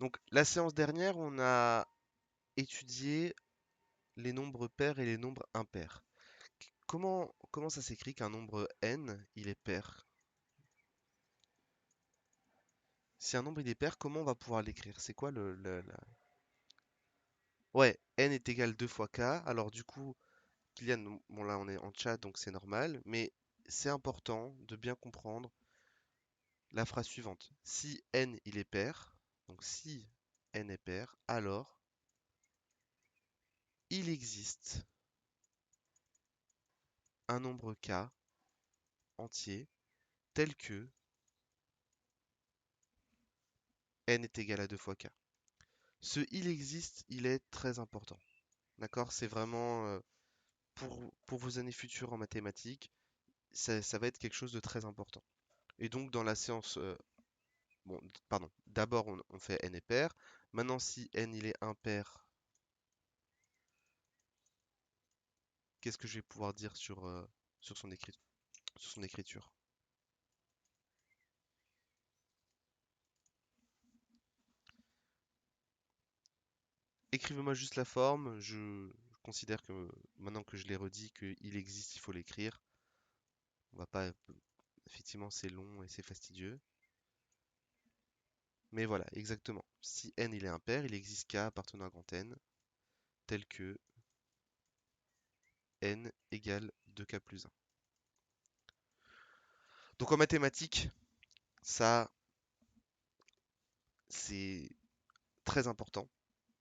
Donc, la séance dernière, on a étudié les nombres pairs et les nombres impairs. Comment ça s'écrit qu'un nombre n, il est pair? Si un nombre il est pair, comment on va pouvoir l'écrire? C'est quoi Ouais, n est égal 2 fois k. Alors du coup, Kylian, bon là on est en chat donc c'est normal, mais c'est important de bien comprendre la phrase suivante. Si n il est pair, donc si n est pair, alors il existe un nombre k entier tel que n est égal à 2 fois k. Ce il existe, il est très important. D'accord? C'est vraiment pour vos années futures en mathématiques, ça va être quelque chose de très important. Et donc dans la séance, bon, pardon, d'abord on fait n est pair. Maintenant si n il est impair, qu'est-ce que je vais pouvoir dire sur sur son écriture? Écrivez-moi juste la forme. Je considère que maintenant que je l'ai redit, qu'il existe, il faut l'écrire. On va pas. Effectivement, c'est long et c'est fastidieux. Mais voilà, exactement. Si n il est impair, il existe k appartenant à grand N, tel que n égale 2k plus 1. Donc en mathématiques, ça, c'est très important,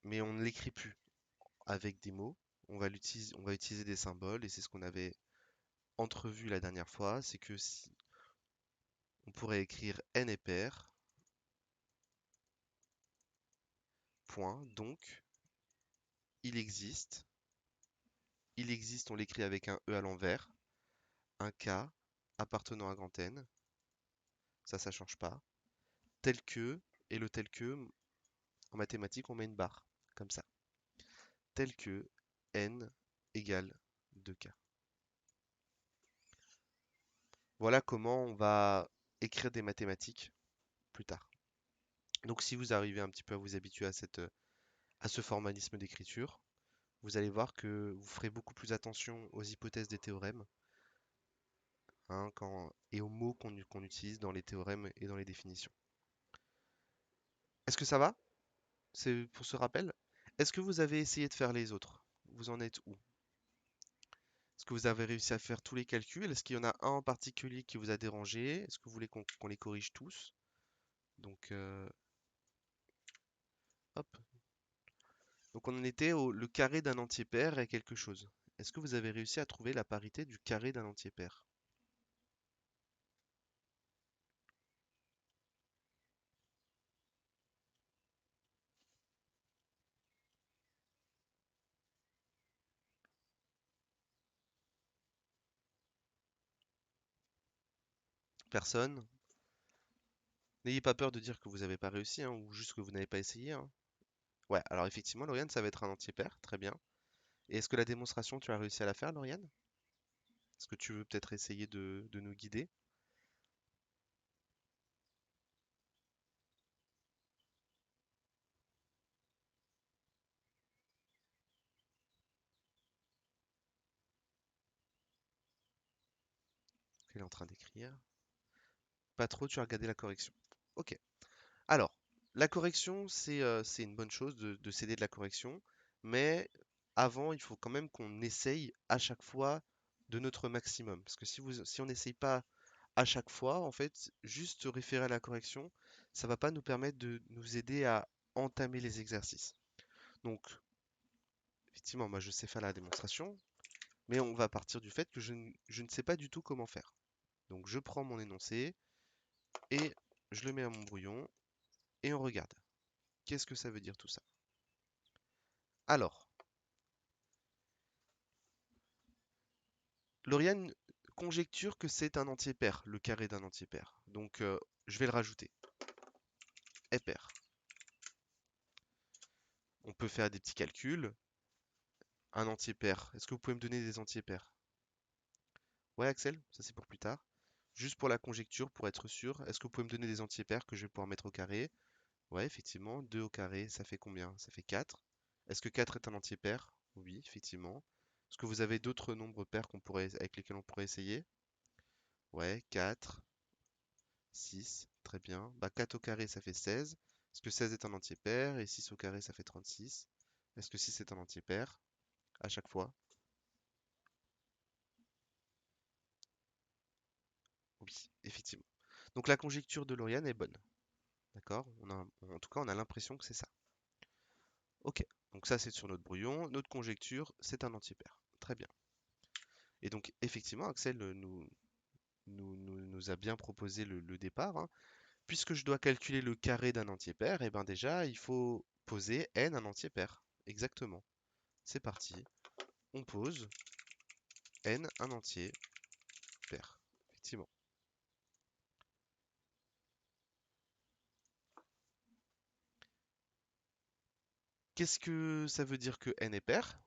mais on ne l'écrit plus avec des mots. On va utiliser des symboles, et c'est ce qu'on avait entrevu la dernière fois, c'est que si on pourrait écrire n est pair, point, donc il existe, on l'écrit avec un E à l'envers, un K appartenant à grand N, ça change pas, tel que, et le tel que, en mathématiques, on met une barre, comme ça, tel que N égale 2K. Voilà comment on va écrire des mathématiques plus tard. Donc si vous arrivez un petit peu à vous habituer à ce formalisme d'écriture, vous allez voir que vous ferez beaucoup plus attention aux hypothèses des théorèmes, hein, et aux mots qu'on utilise dans les théorèmes et dans les définitions. Est-ce que ça va? C'est pour ce rappel? Est-ce que vous avez essayé de faire les autres? Vous en êtes où? Est-ce que vous avez réussi à faire tous les calculs? Est-ce qu'il y en a un en particulier qui vous a dérangé? Est-ce que vous voulez qu'on les corrige tous? Donc, hop. Donc on en était au le carré d'un entier pair est quelque chose. Est-ce que vous avez réussi à trouver la parité du carré d'un entier pair? Personne? N'ayez pas peur de dire que vous n'avez pas réussi, hein, ou juste que vous n'avez pas essayé, hein. Ouais, alors effectivement, Lauriane, ça va être un entier pair, très bien. Et est-ce que la démonstration, tu as réussi à la faire, Lauriane? Est-ce que tu veux peut-être essayer de nous guider? Elle est en train d'écrire. Pas trop, tu as regardé la correction. Ok. Alors, la correction, c'est une bonne chose de céder de la correction, mais avant, il faut quand même qu'on essaye à chaque fois de notre maximum. Parce que si on n'essaye pas à chaque fois, en fait, juste se référer à la correction, ça va pas nous permettre de nous aider à entamer les exercices. Donc, effectivement, moi je sais faire la démonstration, mais on va partir du fait que je ne sais pas du tout comment faire. Donc, je prends mon énoncé et je le mets à mon brouillon et on regarde. Qu'est-ce que ça veut dire tout ça? Alors, Lauriane conjecture que c'est un entier pair, le carré d'un entier pair. Donc, je vais le rajouter. Est pair. On peut faire des petits calculs. Un entier pair. Est-ce que vous pouvez me donner des entiers pairs? Ouais, Axel, ça c'est pour plus tard. Juste pour la conjecture, pour être sûr, est-ce que vous pouvez me donner des entiers pairs que je vais pouvoir mettre au carré? Ouais, effectivement, 2 au carré, ça fait combien? Ça fait 4. Est-ce que 4 est un entier pair? Oui, effectivement. Est-ce que vous avez d'autres nombres pairs avec lesquels on pourrait essayer? Ouais, 4, 6, très bien. Bah, 4 au carré, ça fait 16. Est-ce que 16 est un entier pair? Et 6 au carré, ça fait 36. Est-ce que 6 est un entier pair? À chaque fois? Oui, effectivement. Donc la conjecture de Lauriane est bonne. D'accord? En tout cas, on a l'impression que c'est ça. Ok, donc ça c'est sur notre brouillon. Notre conjecture, c'est un entier pair. Très bien. Et donc effectivement, Axel nous a bien proposé le départ, hein. Puisque je dois calculer le carré d'un entier pair, et ben déjà, il faut poser n un entier pair. Exactement. C'est parti. On pose n un entier pair. Effectivement. Qu'est-ce que ça veut dire que n est pair?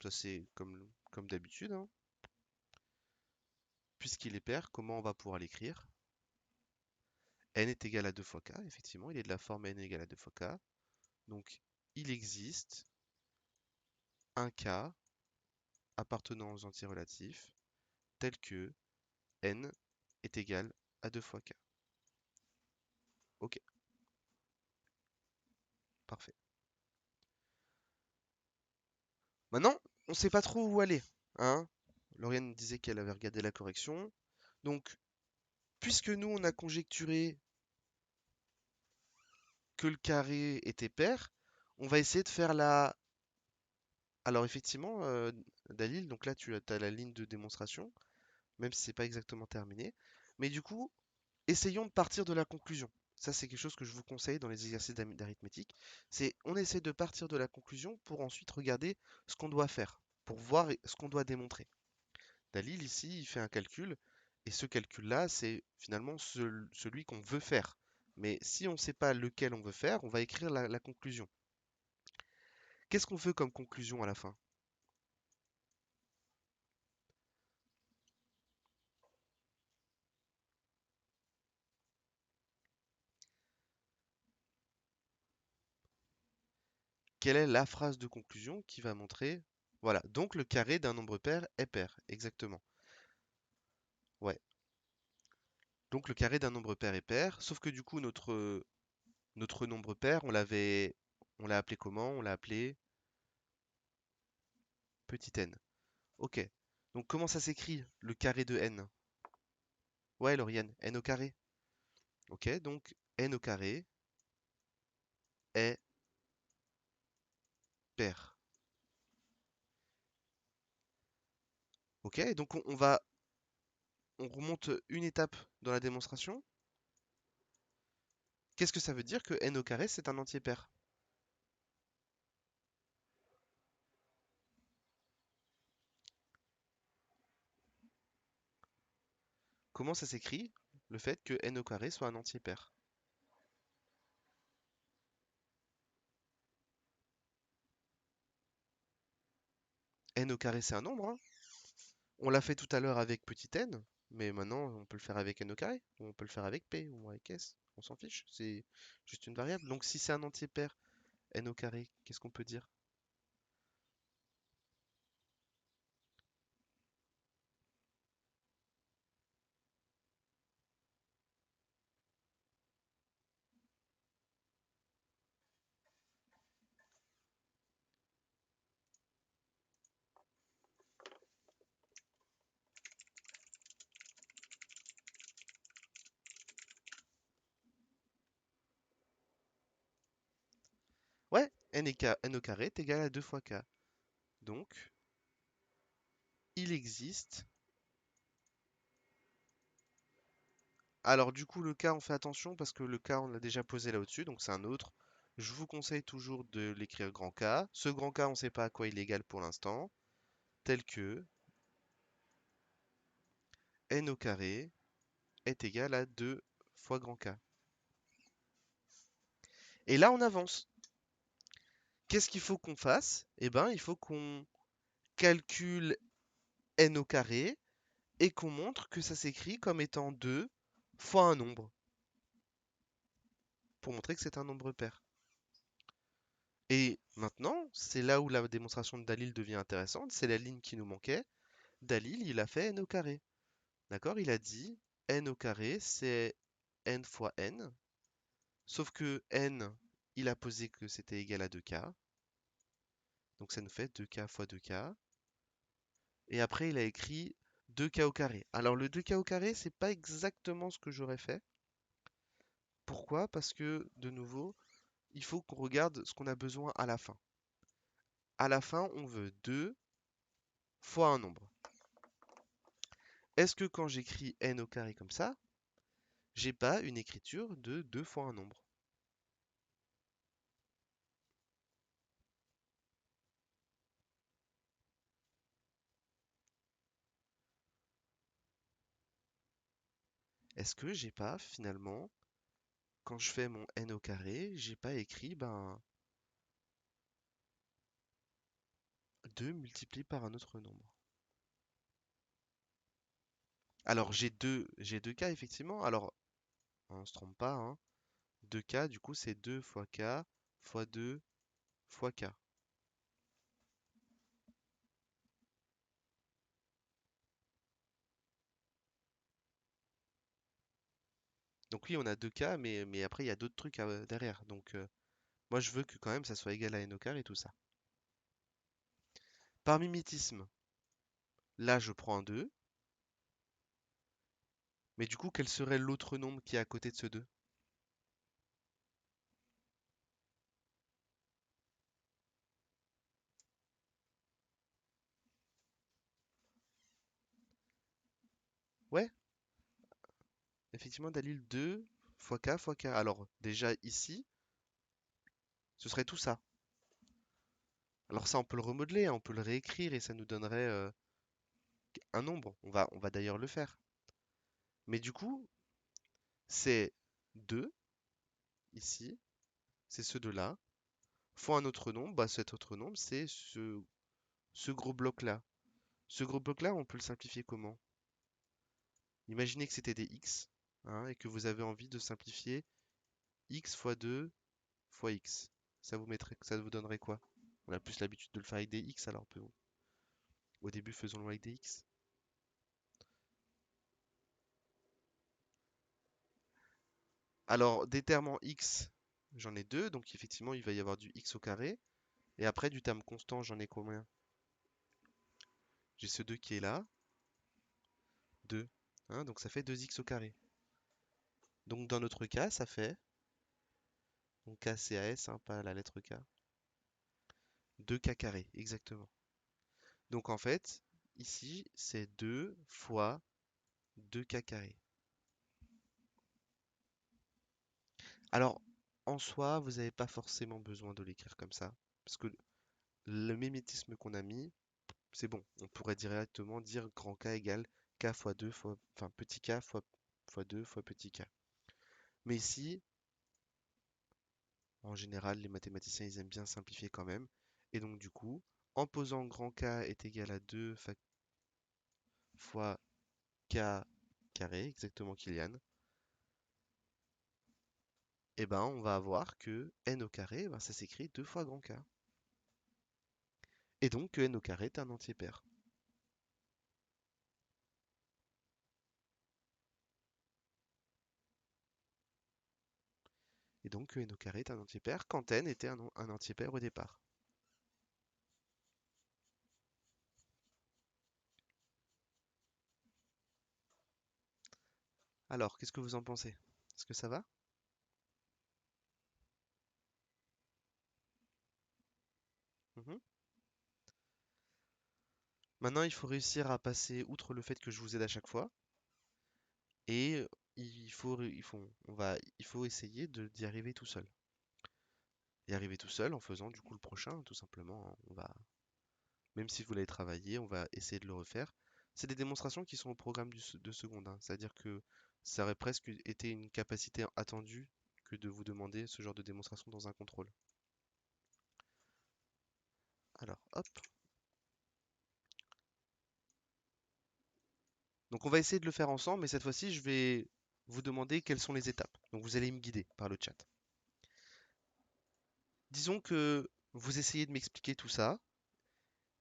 Ça c'est comme d'habitude, hein. Puisqu'il est pair, comment on va pouvoir l'écrire? N est égal à 2 fois k, effectivement, il est de la forme n égale à 2 fois k. Donc, il existe un k appartenant aux entiers relatifs tel que n est égal à 2 fois k. Ok, parfait. Maintenant, on ne sait pas trop où aller, hein. Lauriane disait qu'elle avait regardé la correction. Donc, puisque nous, on a conjecturé que le carré était pair, on va essayer de faire la... Alors effectivement, Dalil, donc là tu as la ligne de démonstration, même si c'est pas exactement terminé. Mais du coup, essayons de partir de la conclusion. Ça, c'est quelque chose que je vous conseille dans les exercices d'arithmétique. C'est on essaie de partir de la conclusion pour ensuite regarder ce qu'on doit faire, pour voir ce qu'on doit démontrer. Dalil, ici, il fait un calcul, et ce calcul-là, c'est finalement celui qu'on veut faire. Mais si on ne sait pas lequel on veut faire, on va écrire la conclusion. Qu'est-ce qu'on veut comme conclusion à la fin? Quelle est la phrase de conclusion qui va montrer... Voilà, donc le carré d'un nombre pair est pair, exactement. Ouais, donc le carré d'un nombre pair est pair, sauf que du coup notre nombre pair, on l'a appelé comment? On l'a appelé petit n. Ok, donc comment ça s'écrit le carré de n? Ouais, Lauriane, n au carré. Ok, donc n au carré est pair. Ok, donc on remonte une étape dans la démonstration. Qu'est-ce que ça veut dire que n au carré c'est un entier pair? Comment ça s'écrit le fait que n au carré soit un entier pair? N au carré c'est un nombre, hein. On l'a fait tout à l'heure avec petit n, mais maintenant on peut le faire avec n au carré, ou on peut le faire avec p, ou avec s. On s'en fiche, c'est juste une variable. Donc si c'est un entier pair n au carré, qu'est-ce qu'on peut dire? Ouais, n au carré est égal à 2 fois k. Donc, il existe... Alors du coup, le k, on fait attention parce que le k, on l'a déjà posé là au-dessus, donc c'est un autre. Je vous conseille toujours de l'écrire grand K. Ce grand K, on ne sait pas à quoi il est égal pour l'instant, tel que n au carré est égal à 2 fois grand K. Et là, on avance. Qu'est-ce qu'il faut qu'on fasse? Eh ben, il faut qu'on calcule n au carré et qu'on montre que ça s'écrit comme étant 2 fois un nombre. pour montrer que c'est un nombre pair. Et maintenant, c'est là où la démonstration de Dalil devient intéressante, c'est la ligne qui nous manquait. Dalil, il a fait n au carré. D'accord? Il a dit n au carré, c'est n fois n. Sauf que n, il a posé que c'était égal à 2k. Donc ça nous fait 2k fois 2k. Et après, il a écrit 2k au carré. Alors le 2k au carré, c'est pas exactement ce que j'aurais fait. Pourquoi? Parce que, de nouveau, il faut qu'on regarde ce qu'on a besoin à la fin. À la fin, on veut 2 fois un nombre. Est-ce que quand j'écris n au carré comme ça, j'ai pas une écriture de 2 fois un nombre? Est-ce que j'ai pas finalement, quand je fais mon n au carré, j'ai pas écrit 2 multiplié par un autre nombre? Alors j'ai deux cas effectivement. Alors on se trompe pas, hein. 2k du coup c'est 2 fois k fois 2 fois k. Donc oui on a 2k mais après il y a d'autres trucs derrière. Donc moi je veux que quand même ça soit égal à n au carré et tout ça. Par mimétisme, là je prends un 2. Mais du coup quel serait l'autre nombre qui est à côté de ce 2? Ouais, effectivement Dalil 2 fois k fois k. Alors déjà ici, ce serait tout ça. Alors ça on peut le remodeler, hein, on peut le réécrire et ça nous donnerait un nombre. On va d'ailleurs le faire. Mais du coup, c'est 2 ici, c'est ce 2-là, fois un autre nombre. Bah, cet autre nombre, c'est ce gros bloc-là. Ce gros bloc-là, on peut le simplifier comment? Imaginez que c'était des x, hein, et que vous avez envie de simplifier x fois 2 fois x. Ça vous donnerait quoi? On a plus l'habitude de le faire avec des x, alors au début, faisons-le avec des x. Alors, des termes en x, j'en ai deux, donc effectivement, il va y avoir du x au carré. Et après, du terme constant, j'en ai combien? J'ai ce 2 qui est là, 2, hein, donc ça fait 2x au carré. Donc dans notre cas, ça fait, donc K c'est AS, hein, pas la lettre K, 2k carré, exactement. Donc en fait, ici, c'est 2 fois 2k carré. Alors, en soi, vous n'avez pas forcément besoin de l'écrire comme ça, parce que le mimétisme qu'on a mis, c'est bon. On pourrait directement dire grand K égale K fois 2 fois, enfin petit k fois 2 fois petit k. Mais ici, en général, les mathématiciens, ils aiment bien simplifier quand même. Et donc, du coup, en posant grand K est égal à 2 fois K carré, exactement Kylian, et ben, on va avoir que N au carré, ben, ça s'écrit 2 fois grand K. Et donc, que N au carré est un entier pair. Et donc, que N au carré est un entier pair quand N était un entier pair au départ. Alors, qu'est-ce que vous en pensez? Est-ce que ça va? Mhm. Maintenant, il faut réussir à passer outre le fait que je vous aide à chaque fois. Et il faut essayer d'y arriver tout seul. Y arriver tout seul en faisant du coup le prochain, tout simplement, hein. Même si vous l'avez travaillé, on va essayer de le refaire. C'est des démonstrations qui sont au programme de seconde, hein. C'est-à-dire que ça aurait presque été une capacité attendue que de vous demander ce genre de démonstration dans un contrôle. Alors, hop. Donc on va essayer de le faire ensemble, mais cette fois-ci, je vais vous demander quelles sont les étapes. Donc vous allez me guider par le chat. Disons que vous essayez de m'expliquer tout ça,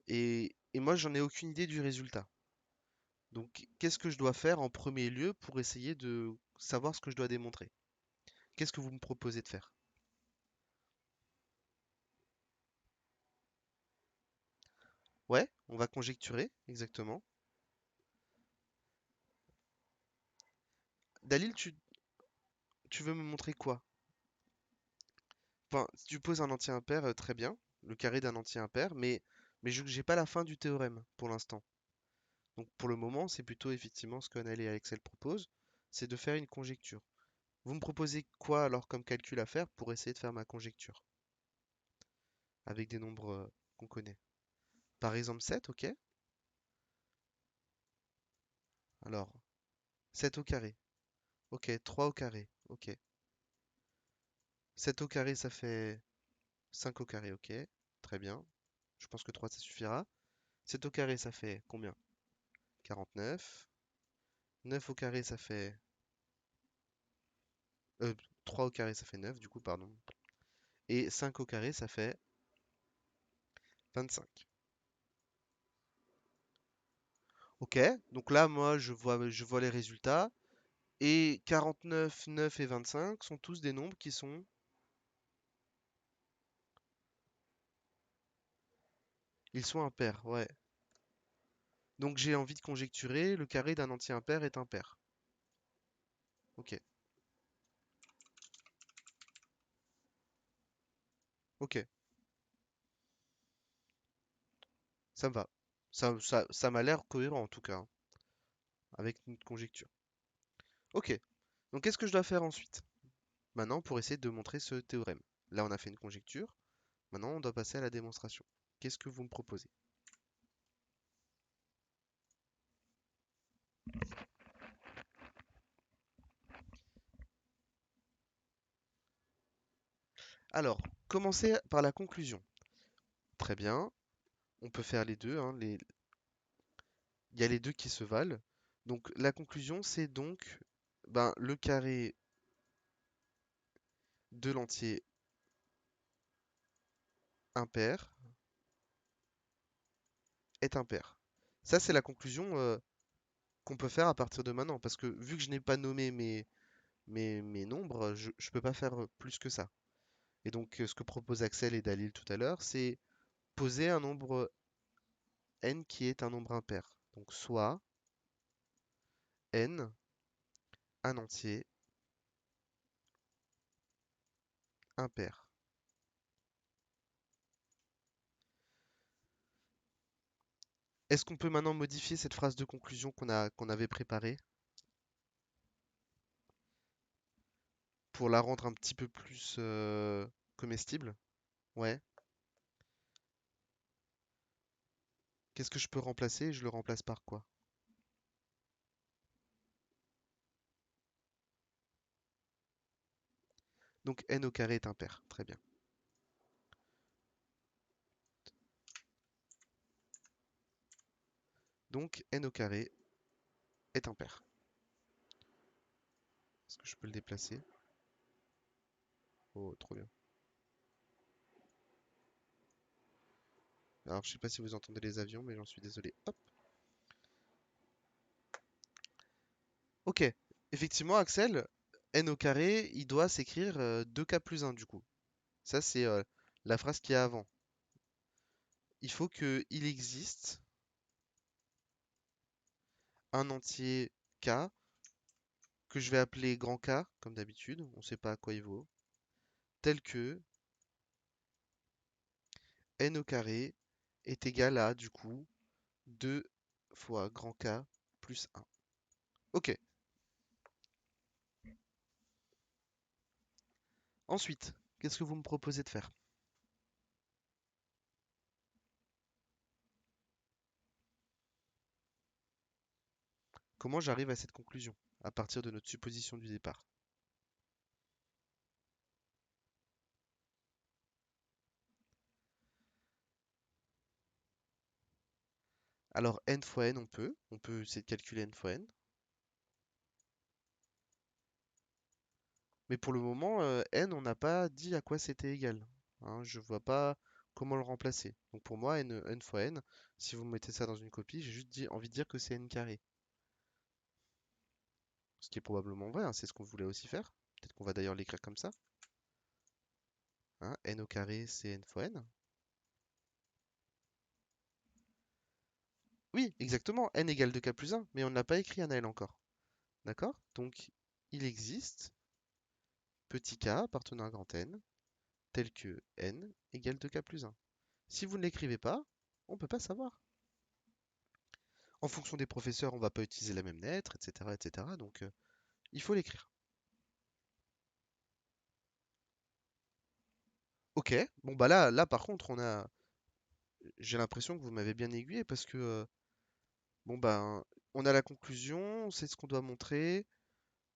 et moi j'en ai aucune idée du résultat. Donc qu'est-ce que je dois faire en premier lieu pour essayer de savoir ce que je dois démontrer? Qu'est-ce que vous me proposez de faire? Ouais, on va conjecturer, exactement. Dalil, tu veux me montrer quoi? Enfin, si tu poses un entier impair, très bien, le carré d'un entier impair, mais je j'ai pas la fin du théorème pour l'instant. Donc pour le moment, c'est plutôt effectivement ce qu'Annel et Axel proposent, c'est de faire une conjecture. Vous me proposez quoi alors comme calcul à faire pour essayer de faire ma conjecture avec des nombres qu'on connaît? Par exemple 7, ok? Alors, 7 au carré, ok, 3 au carré, ok. 7 au carré, ça fait 5 au carré, ok. Très bien, je pense que 3 ça suffira. 7 au carré, ça fait combien? 49. 9 au carré, ça fait... 3 au carré, ça fait 9, du coup, pardon. Et 5 au carré, ça fait 25. Ok, donc là, moi, je vois les résultats. Et 49, 9 et 25 sont tous des nombres qui sont... Ils sont impairs, ouais. Donc j'ai envie de conjecturer, le carré d'un entier impair est impair. Ok, ok, ça me va. Ça m'a l'air cohérent en tout cas, hein, avec une conjecture. Ok, donc qu'est-ce que je dois faire ensuite? Maintenant, pour essayer de montrer ce théorème. Là, on a fait une conjecture. Maintenant, on doit passer à la démonstration. Qu'est-ce que vous me proposez? Alors, commencer par la conclusion. Très bien, on peut faire les deux, hein, il y a les deux qui se valent. Donc la conclusion, c'est donc ben, le carré de l'entier impair est impair. Ça, c'est la conclusion qu'on peut faire à partir de maintenant, parce que vu que je n'ai pas nommé mes nombres, je ne peux pas faire plus que ça. Et donc, ce que proposent Axel et Dalil tout à l'heure, c'est poser un nombre n qui est un nombre impair. Donc, soit n, un entier, impair. Est-ce qu'on peut maintenant modifier cette phrase de conclusion qu'on avait préparée pour la rendre un petit peu plus comestible? Ouais. Qu'est-ce que je peux remplacer? Je le remplace par quoi? Donc n au carré est impair. Très bien. Donc n au carré est impair. Est-ce que je peux le déplacer? Oh, trop bien. Alors, je sais pas si vous entendez les avions, mais j'en suis désolé. Hop. Ok. Effectivement, Axel, n au carré, il doit s'écrire 2k plus 1 du coup. Ça, c'est la phrase qui est avant. Il faut qu'il existe un entier k que je vais appeler grand K, comme d'habitude, on ne sait pas à quoi il vaut, tel que n au carré est égal à, du coup, 2 fois grand K plus 1. Ok. Ensuite, qu'est-ce que vous me proposez de faire? Comment j'arrive à cette conclusion, à partir de notre supposition du départ? Alors, n fois n, on peut essayer de calculer n fois n. Mais pour le moment, n, on n'a pas dit à quoi c'était égal. hein, je vois pas comment le remplacer. Donc pour moi, n fois n, si vous mettez ça dans une copie, j'ai juste envie de dire que c'est n carré. Ce qui est probablement vrai, hein, c'est ce qu'on voulait aussi faire. Peut-être qu'on va d'ailleurs l'écrire comme ça. Hein, n au carré, c'est n fois n. Oui, exactement, n égale 2k plus 1, mais on ne l'a pas écrit Anaël encore. D'accord? Donc, il existe petit k appartenant à grand N, tel que n égale 2k plus 1. Si vous ne l'écrivez pas, on ne peut pas savoir. En fonction des professeurs, on ne va pas utiliser la même lettre, etc., etc. Donc, il faut l'écrire. Ok, bon bah là par contre, j'ai l'impression que vous m'avez bien aiguillé parce que bon ben, on a la conclusion, on sait ce qu'on doit montrer,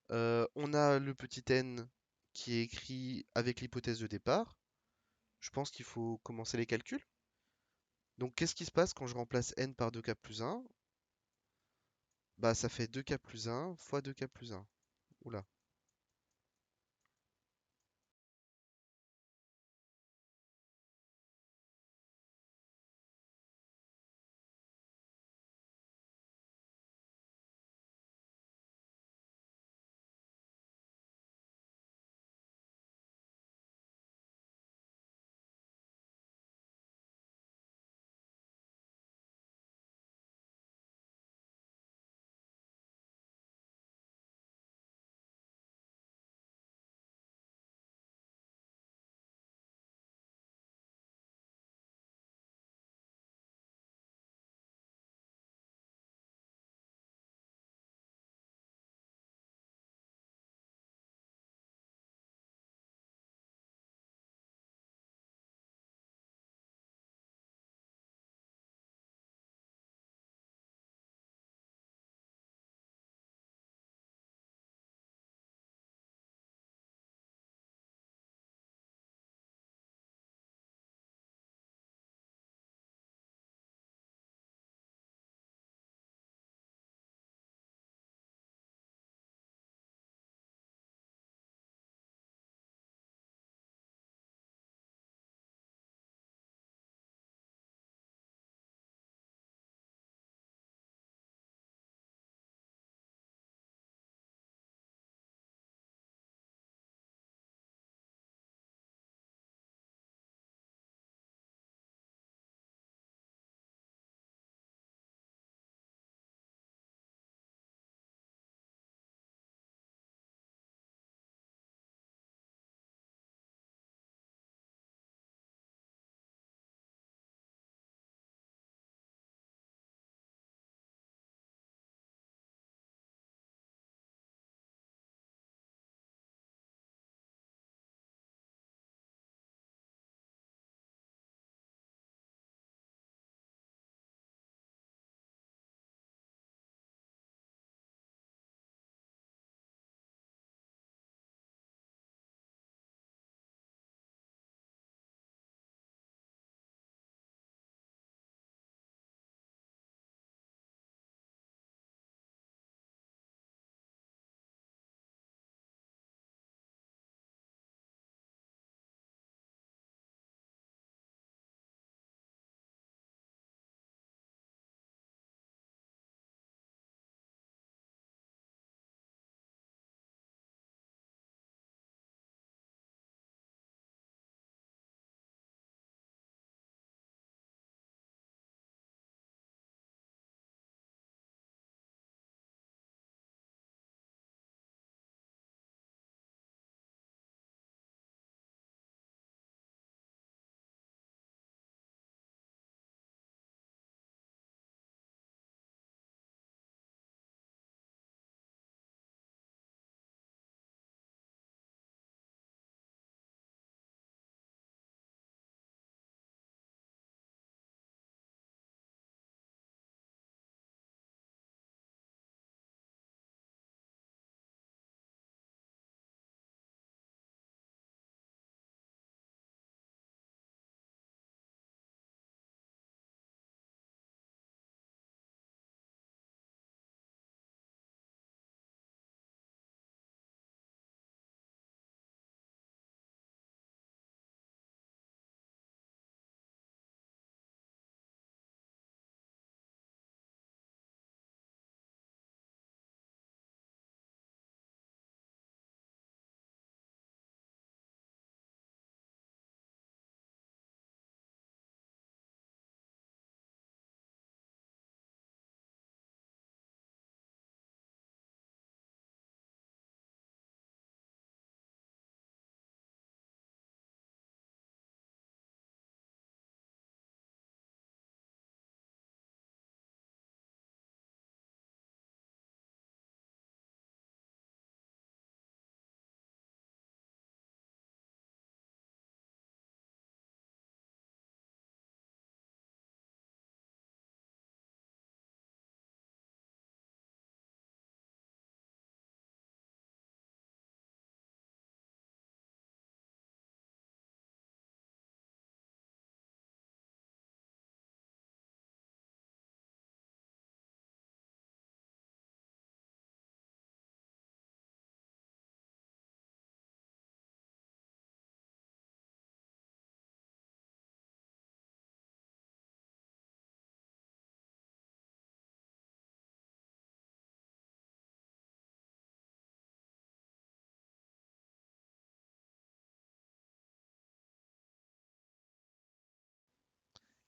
on a le petit n qui est écrit avec l'hypothèse de départ. Je pense qu'il faut commencer les calculs. Donc qu'est-ce qui se passe quand je remplace n par 2k plus 1? Bah ça fait 2k plus 1 fois 2k plus 1. Oula.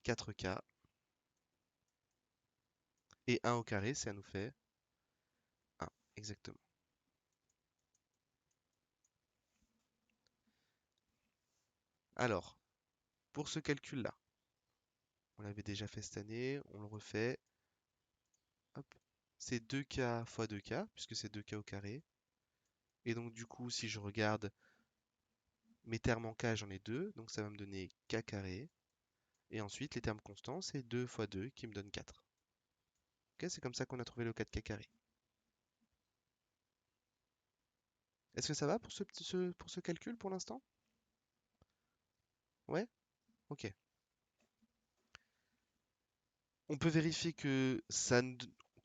4K. Et 1 au carré, ça nous fait 1. Exactement. Alors, pour ce calcul-là, on l'avait déjà fait cette année, on le refait. Hop. C'est 2K fois 2K, puisque c'est 2K au carré. Et donc du coup, si je regarde mes termes en K, j'en ai 2, donc ça va me donner K carré. Et ensuite, les termes constants, c'est 2 fois 2 qui me donne 4. Ok, c'est comme ça qu'on a trouvé le 4K carré. Est-ce que ça va pour pour ce calcul pour l'instant? Ouais? Ok. On peut vérifier que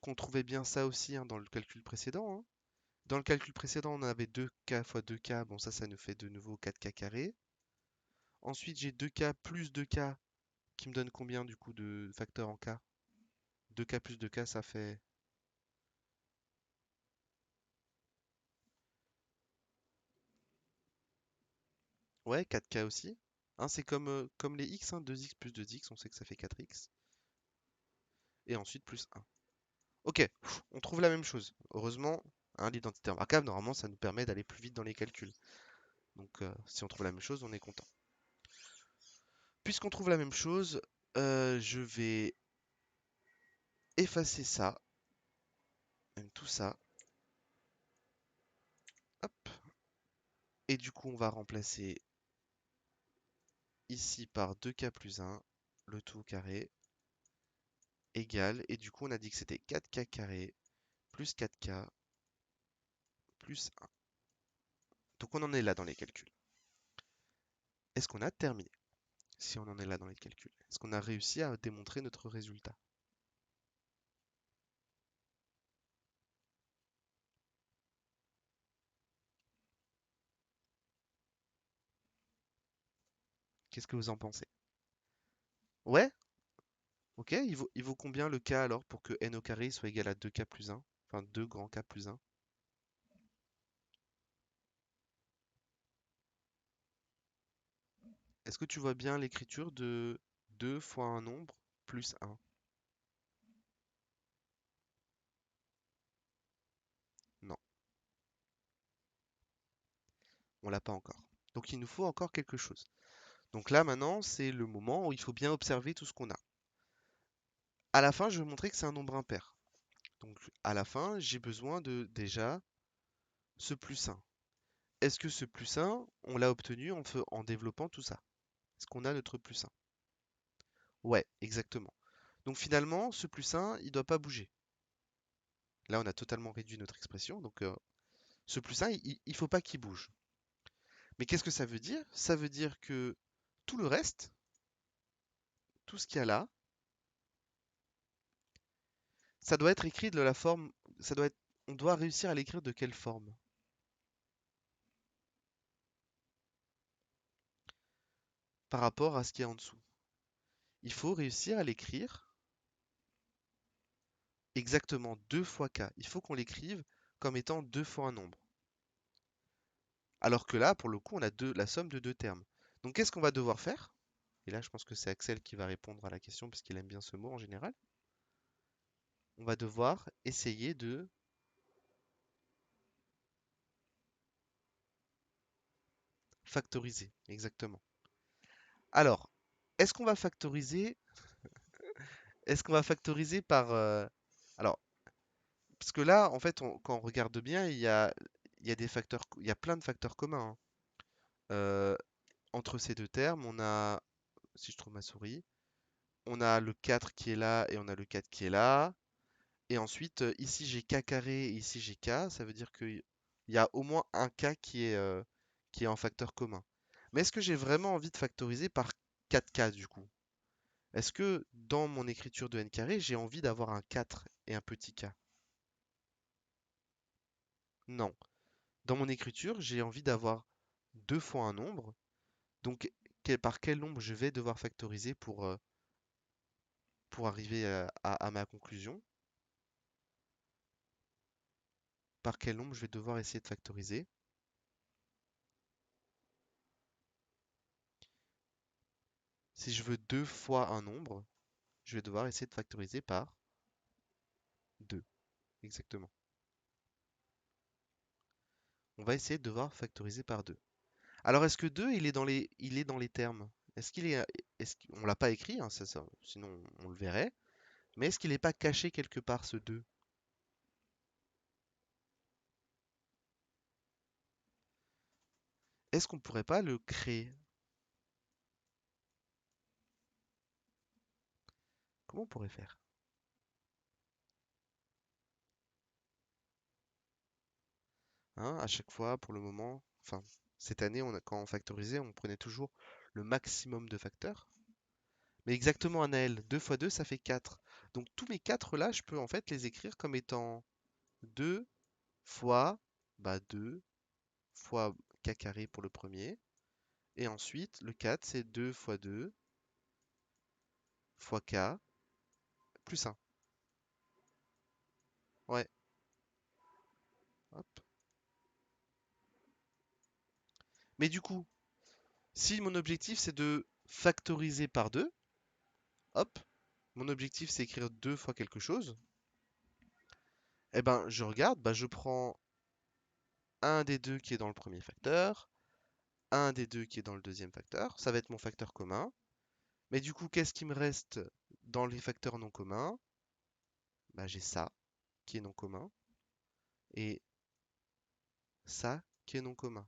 qu'on trouvait bien ça aussi, hein, dans le calcul précédent, hein. Dans le calcul précédent, on avait 2K fois 2K. Bon, ça nous fait de nouveau 4K carré. Ensuite, j'ai 2K plus 2K qui me donne combien du coup de facteurs en K? 2K plus 2K, ça fait... Ouais, 4K aussi. Hein, c'est comme les x, hein, 2x plus 2x, on sait que ça fait 4x. Et ensuite plus 1. Ok, on trouve la même chose. Heureusement, hein, l'identité remarquable, normalement, ça nous permet d'aller plus vite dans les calculs. Donc, si on trouve la même chose, on est content. Puisqu'on trouve la même chose, je vais effacer ça, même tout ça. Hop. Et du coup, on va remplacer ici par 2K plus 1, le tout au carré, égal. Et du coup, on a dit que c'était 4K carré plus 4K plus 1. Donc, on en est là dans les calculs. Est-ce qu'on a terminé? Si on en est là dans les calculs. Est-ce qu'on a réussi à démontrer notre résultat? Qu'est-ce que vous en pensez? Ouais? Ok, il vaut combien le k alors pour que n au carré soit égal à 2k plus 1? Enfin 2 grand k plus 1. Est-ce que tu vois bien l'écriture de 2 fois un nombre plus 1? Non, on l'a pas encore. Donc il nous faut encore quelque chose. Donc là maintenant, c'est le moment où il faut bien observer tout ce qu'on a. À la fin, je vais montrer que c'est un nombre impair. Donc à la fin, j'ai besoin de déjà ce plus 1. Est-ce que ce plus 1, on l'a obtenu en développant tout ça? Est-ce qu'on a notre plus 1? Ouais, exactement. Donc finalement, ce plus 1, il ne doit pas bouger. Là, on a totalement réduit notre expression, donc ce plus 1, il ne faut pas qu'il bouge. Mais qu'est-ce que ça veut dire? Ça veut dire que tout le reste, tout ce qu'il y a là, ça doit être écrit de la forme, on doit réussir à l'écrire de quelle forme? Par rapport à ce qu'il y a en dessous. Il faut réussir à l'écrire exactement 2 fois k. Il faut qu'on l'écrive comme étant 2 fois un nombre. Alors que là, pour le coup, on a la somme de deux termes. Donc qu'est-ce qu'on va devoir faire? Et là, je pense que c'est Axel qui va répondre à la question parce qu'il aime bien ce mot en général. On va devoir essayer de factoriser. Exactement. Alors, est-ce qu'on va factoriser est-ce qu'on va factoriser par alors, parce que là, en fait, quand on regarde bien, il y a des facteurs, il y a plein de facteurs communs, hein. Euh, Entre ces deux termes, on a, si je trouve ma souris, on a le 4 qui est là et on a le 4 qui est là. Et ensuite, ici j'ai k carré et ici j'ai k. Ça veut dire qu'il y a au moins un k qui est en facteur commun. Mais est-ce que j'ai vraiment envie de factoriser par 4k du coup? Est-ce que dans mon écriture de n carré, j'ai envie d'avoir un 4 et un petit k? Non. Dans mon écriture, j'ai envie d'avoir deux fois un nombre. Donc, par quel nombre je vais devoir factoriser pour arriver à ma conclusion? Par quel nombre je vais devoir essayer de factoriser? Si je veux 2 fois un nombre, je vais devoir essayer de factoriser par 2. Exactement. On va essayer de devoir factoriser par 2. Alors, est-ce que 2, il est dans les termes? Est-ce qu'il est, on l'a pas écrit, hein, sinon on le verrait, mais est-ce qu'il n'est pas caché quelque part ce 2? Est-ce qu'on pourrait pas le créer? Comment on pourrait faire? Hein, à chaque fois, pour le moment, enfin, cette année, quand on factorisait, on prenait toujours le maximum de facteurs. Mais exactement, Anaël, 2 fois 2, ça fait 4. Donc tous mes 4 là, je peux en fait les écrire comme étant 2 fois 2 fois k carré pour le premier. Et ensuite, le 4, c'est 2 fois 2 fois k plus 1. Ouais, hop. Mais du coup, si mon objectif c'est de factoriser par 2, hop, mon objectif c'est écrire 2 fois quelque chose, eh ben je regarde, je prends un des deux qui est dans le premier facteur, un des deux qui est dans le deuxième facteur, ça va être mon facteur commun. Mais du coup, qu'est-ce qui me reste dans les facteurs non communs? J'ai ça qui est non commun et ça qui est non commun.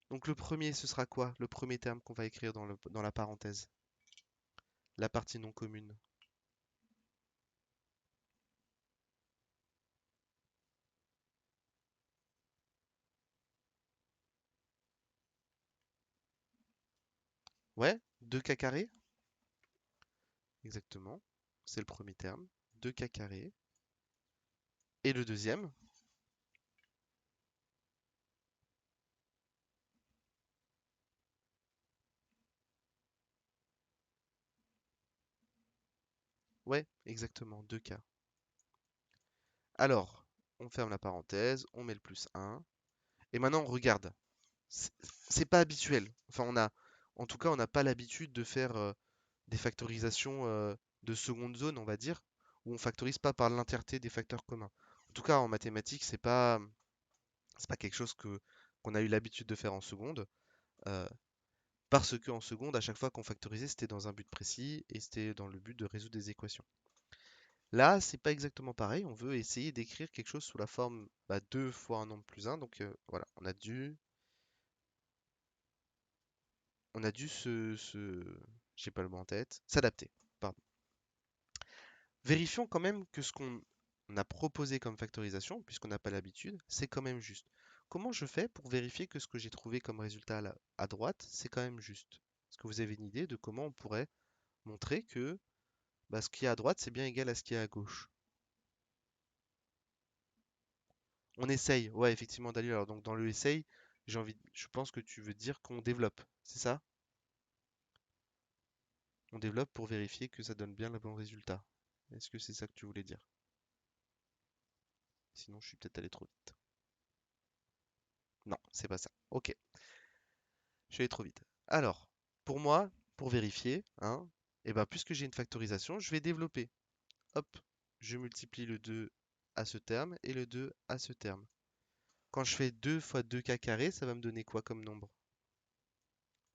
Donc le premier, ce sera quoi? Le premier terme qu'on va écrire dans la parenthèse, la partie non commune. Ouais, 2k carré, exactement. C'est le premier terme, 2k carré. Et le deuxième, ouais, exactement, 2k. Alors, on ferme la parenthèse, on met le plus 1. Et maintenant, on regarde. C'est c'est pas habituel. Enfin, en tout cas, on n'a pas l'habitude de faire des factorisations de seconde zone, on va dire, où on factorise pas par l'entièreté des facteurs communs. En tout cas, en mathématiques, c'est pas quelque chose qu'on a eu l'habitude de faire en seconde, euh, parce que en seconde, à chaque fois qu'on factorisait, c'était dans un but précis et c'était dans le but de résoudre des équations. Là, c'est pas exactement pareil. On veut essayer d'écrire quelque chose sous la forme 2 fois un nombre plus un. Donc voilà, on a dû j'ai pas le mot en tête, s'adapter. Pardon. Vérifions quand même que ce qu'on a proposé comme factorisation, puisqu'on n'a pas l'habitude, c'est quand même juste. Comment je fais pour vérifier que ce que j'ai trouvé comme résultat à droite, c'est quand même juste? Est-ce que vous avez une idée de comment on pourrait montrer que ce qui est à droite, c'est bien égal à ce qui est à gauche? On essaye, ouais, effectivement, d'aller. Alors, donc, dans le essaye, je pense que tu veux dire qu'on développe, c'est ça? On développe pour vérifier que ça donne bien le bon résultat. Est-ce que c'est ça que tu voulais dire? Sinon, je suis peut-être allé trop vite. Non, c'est pas ça. Ok, je suis allé trop vite. Alors, pour moi, pour vérifier, hein, puisque j'ai une factorisation, je vais développer. Hop, je multiplie le 2 à ce terme et le 2 à ce terme. Quand je fais 2 fois 2k carré, ça va me donner quoi comme nombre?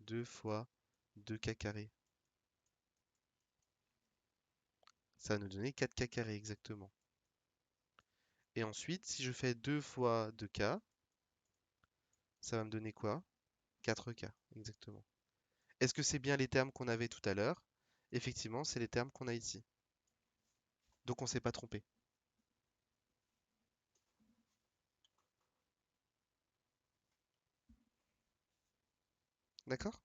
2 fois 2k carré. Ça va nous donner 4k carré exactement. Et ensuite, si je fais 2 fois 2k, ça va me donner quoi? 4k, exactement. Est-ce que c'est bien les termes qu'on avait tout à l'heure? Effectivement, c'est les termes qu'on a ici. Donc on ne s'est pas trompé. D'accord?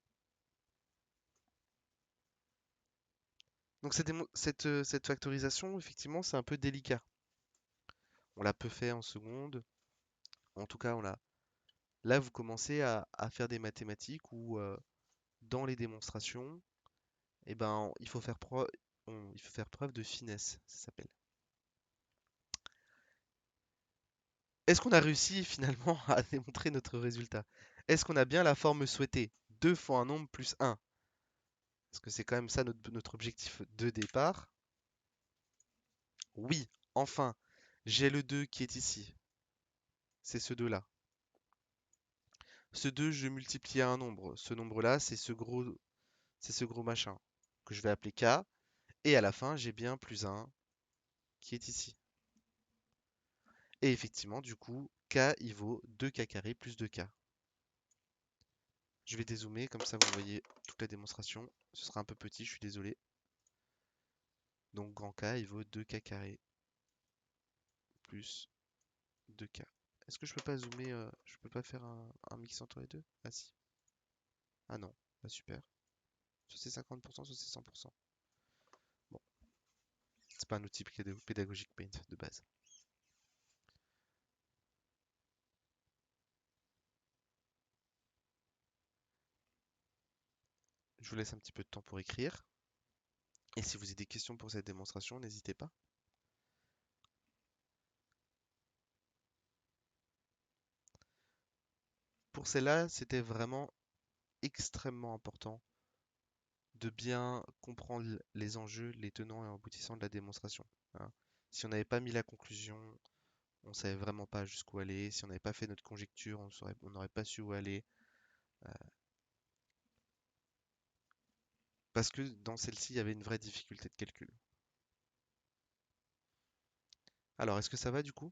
Donc cette factorisation, effectivement, c'est un peu délicat. On l'a peu fait en seconde. En tout cas, là, vous commencez à faire des mathématiques où, dans les démonstrations, il faut faire preuve de finesse, ça s'appelle. Est-ce qu'on a réussi finalement à démontrer notre résultat? Est-ce qu'on a bien la forme souhaitée? 2 fois un nombre plus 1. Parce que c'est quand même ça notre objectif de départ. Oui, enfin, j'ai le 2 qui est ici. C'est ce 2-là. Ce 2, je multiplie à un nombre. Ce nombre-là, c'est ce gros machin que je vais appeler K. Et à la fin, j'ai bien plus un qui est ici. Et effectivement, du coup, K, il vaut 2K carré plus 2K. Je vais dézoomer, comme ça vous voyez toute la démonstration. Ce sera un peu petit, je suis désolé. Donc grand K, il vaut 2K carré plus 2K. Est-ce que je peux pas zoomer, je peux pas faire un mix entre les deux? Ah si. Ah non, bah super. Soit c'est 50%, soit c'est 100%. Bon, c'est pas un outil pédagogique Paint de base. Je vous laisse un petit peu de temps pour écrire. Et si vous avez des questions pour cette démonstration, n'hésitez pas. Pour celle-là, c'était vraiment extrêmement important de bien comprendre les enjeux, les tenants et aboutissants de la démonstration, hein. Si on n'avait pas mis la conclusion, on savait vraiment pas jusqu'où aller. Si on n'avait pas fait notre conjecture, on n'aurait pas su où aller. euh, Parce que dans celle-ci, il y avait une vraie difficulté de calcul. Alors, est-ce que ça va du coup?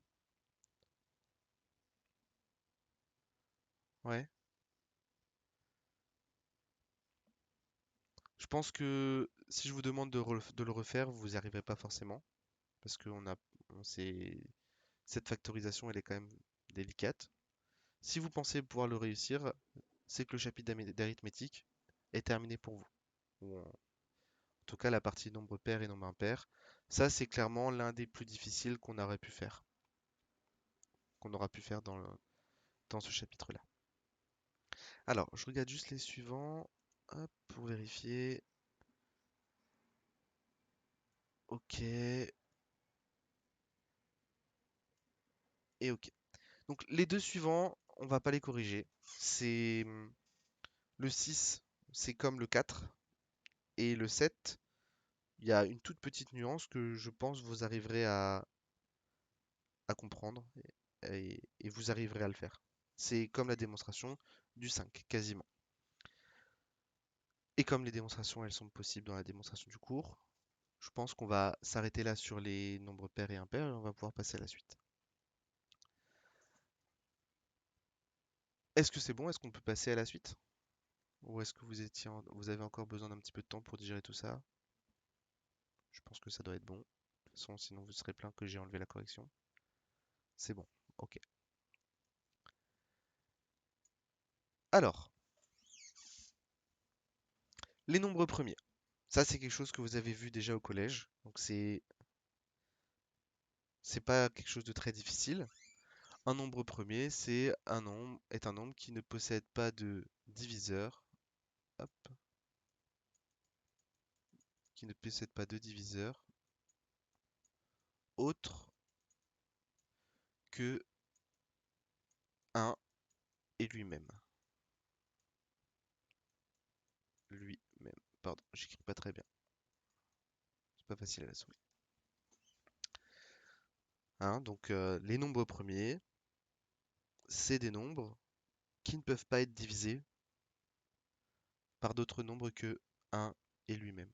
Ouais. Je pense que si je vous demande de le refaire, vous n'y arriverez pas forcément. Parce que cette factorisation, elle est quand même délicate. Si vous pensez pouvoir le réussir, c'est que le chapitre d'arithmétique est terminé pour vous. Ou en tout cas, la partie nombre pair et nombre impair. Ça, c'est clairement l'un des plus difficiles qu'on aurait pu faire. Qu'on aura pu faire dans ce chapitre-là. Alors, je regarde juste les suivants. Hop, pour vérifier. Ok. Et ok. Donc, les deux suivants, on va pas les corriger. C'est le 6, c'est comme le 4. Et le 7, il y a une toute petite nuance que je pense vous arriverez à comprendre et vous arriverez à le faire. C'est comme la démonstration du 5, quasiment. Et comme les démonstrations, elles sont possibles dans la démonstration du cours, je pense qu'on va s'arrêter là sur les nombres pairs et impairs et on va pouvoir passer à la suite. Est-ce que c'est bon? Est-ce qu'on peut passer à la suite? Ou est-ce que vous avez encore besoin d'un petit peu de temps pour digérer tout ça? Je pense que ça doit être bon. De toute façon, sinon vous serez plein que j'ai enlevé la correction. C'est bon. Ok. Alors, les nombres premiers. Ça, c'est quelque chose que vous avez vu déjà au collège. Donc c'est pas quelque chose de très difficile. Un nombre premier, est un nombre qui ne possède pas de diviseur. Hop, qui ne possède pas de diviseur autre que un et lui-même. Lui-même. Pardon, j'écris pas très bien. C'est pas facile à la souris. Hein, donc les nombres premiers, c'est des nombres qui ne peuvent pas être divisés par d'autres nombres que un et lui-même.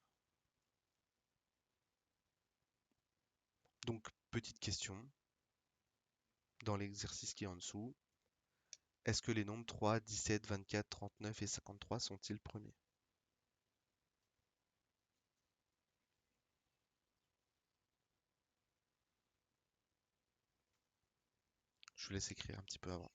Donc, petite question, dans l'exercice qui est en dessous, est-ce que les nombres 3, 17, 24, 39 et 53 sont-ils premiers? Je vous laisse écrire un petit peu avant.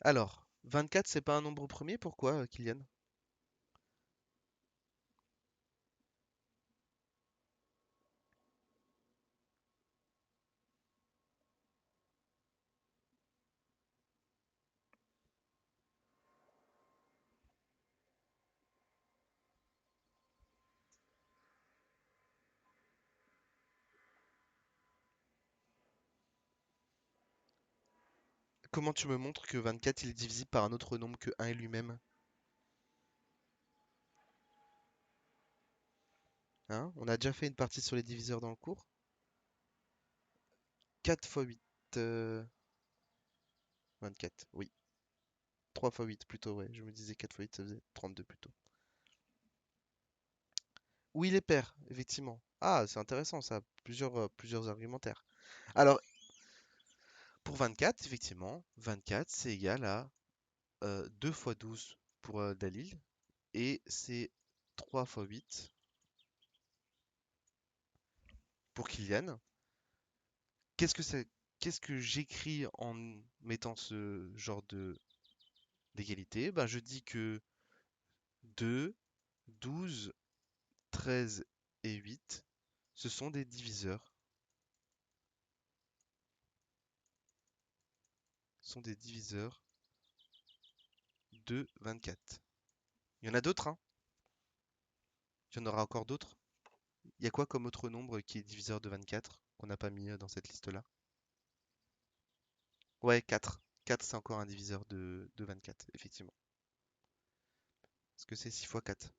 Alors, 24, c'est pas un nombre premier, pourquoi, Kylian? Comment tu me montres que 24 il est divisible par un autre nombre que 1 et lui-même? Hein? On a déjà fait une partie sur les diviseurs dans le cours. 4 fois 8, 24, oui. 3 fois 8 plutôt, ouais. Je me disais 4 fois 8, ça faisait 32 plutôt. Oui, les paires, effectivement. Ah, c'est intéressant ça. Plusieurs argumentaires. Alors, pour 24, effectivement, 24 c'est égal à 2 fois 12 pour Dalil. Et c'est 3 fois 8 pour Kylian. Qu'est-ce que c'est? Qu'est-ce que j'écris en mettant ce genre de d'égalité? Ben, je dis que 2, 12, 13 et 8, ce sont des diviseurs. Sont des diviseurs de 24. Il y en a d'autres, hein? Il y en aura encore d'autres. Il y a quoi comme autre nombre qui est diviseur de 24 qu'on n'a pas mis dans cette liste-là? Ouais, 4. 4, c'est encore un diviseur de 24, effectivement. Parce que c'est 6 fois 4.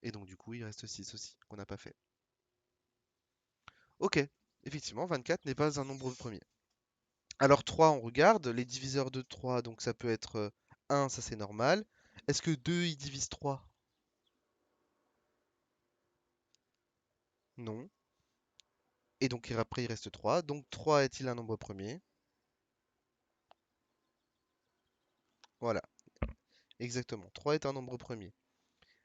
Et donc, du coup, il reste 6 aussi, qu'on n'a pas fait. Ok, effectivement, 24 n'est pas un nombre premier. Alors 3, on regarde. Les diviseurs de 3, donc ça peut être 1, ça c'est normal. Est-ce que 2, il divise 3? Non. Et donc après, il reste 3. Donc 3 est-il un nombre premier? Voilà, exactement. 3 est un nombre premier.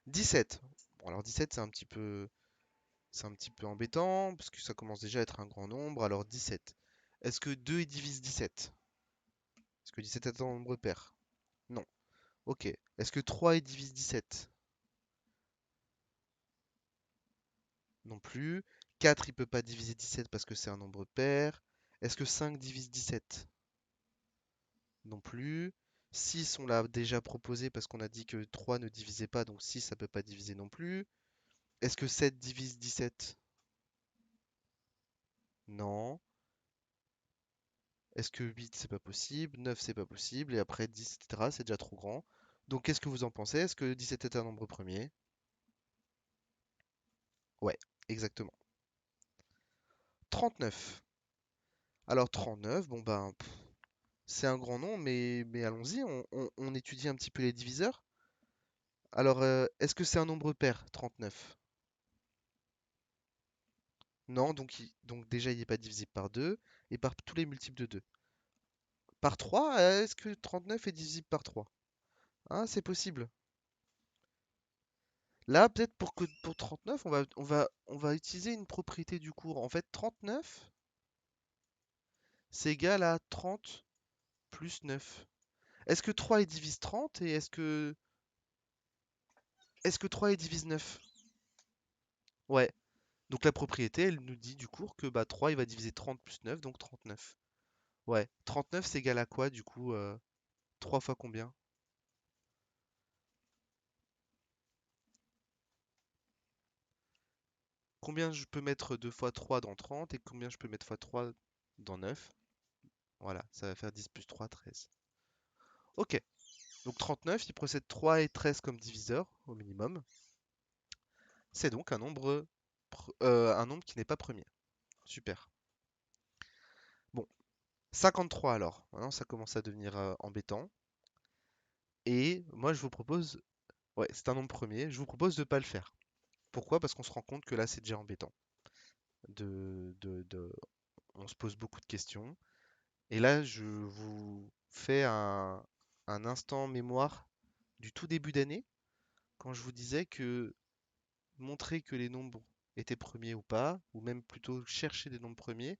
17. Bon, alors 17, c'est un petit peu embêtant, parce que ça commence déjà à être un grand nombre. Alors 17. Est-ce que 2 il divise 17? Est-ce que 17 est un nombre pair? Non. Ok. Est-ce que 3 il divise 17? Non plus. 4 il peut pas diviser 17 parce que c'est un nombre pair. Est-ce que 5 divise 17? Non plus. 6 on l'a déjà proposé parce qu'on a dit que 3 ne divisait pas, donc 6 ça peut pas diviser non plus. Est-ce que 7 divise 17? Non. Est-ce que 8 c'est pas possible? 9 c'est pas possible. Et après 10, etc. c'est déjà trop grand. Donc qu'est-ce que vous en pensez? Est-ce que 17 est un nombre premier? Ouais, exactement. 39. Alors 39, bon ben, c'est un grand nom, mais allons-y, on étudie un petit peu les diviseurs. Alors, est-ce que c'est un nombre pair, 39? Non, donc déjà il n'est pas divisible par 2 et par tous les multiples de 2. Par 3, est-ce que 39 est divisible par 3? Ah, c'est possible. Là, peut-être pour 39, on va utiliser une propriété du cours. En fait, 39, c'est égal à 30 plus 9. Est-ce que 3 est divise 30 et est-ce que 3 est divise 9? Ouais. Donc la propriété, elle nous dit du cours que bah, 3 il va diviser 30 plus 9, donc 39. Ouais. 39 c'est égal à quoi du coup 3 fois combien? Combien je peux mettre 2 fois 3 dans 30 et combien je peux mettre fois 3 dans 9? Voilà, ça va faire 10 plus 3, 13. Ok. Donc 39, il possède 3 et 13 comme diviseur, au minimum. C'est donc un nombre qui n'est pas premier. Super. Bon, 53 alors. Maintenant, ça commence à devenir embêtant. Et moi, je vous propose... Ouais, c'est un nombre premier. Je vous propose de ne pas le faire. Pourquoi? Parce qu'on se rend compte que là, c'est déjà embêtant. On se pose beaucoup de questions. Et là, je vous fais un instant mémoire du tout début d'année, quand je vous disais que montrer que les nombres étaient premiers ou pas, ou même plutôt chercher des nombres premiers,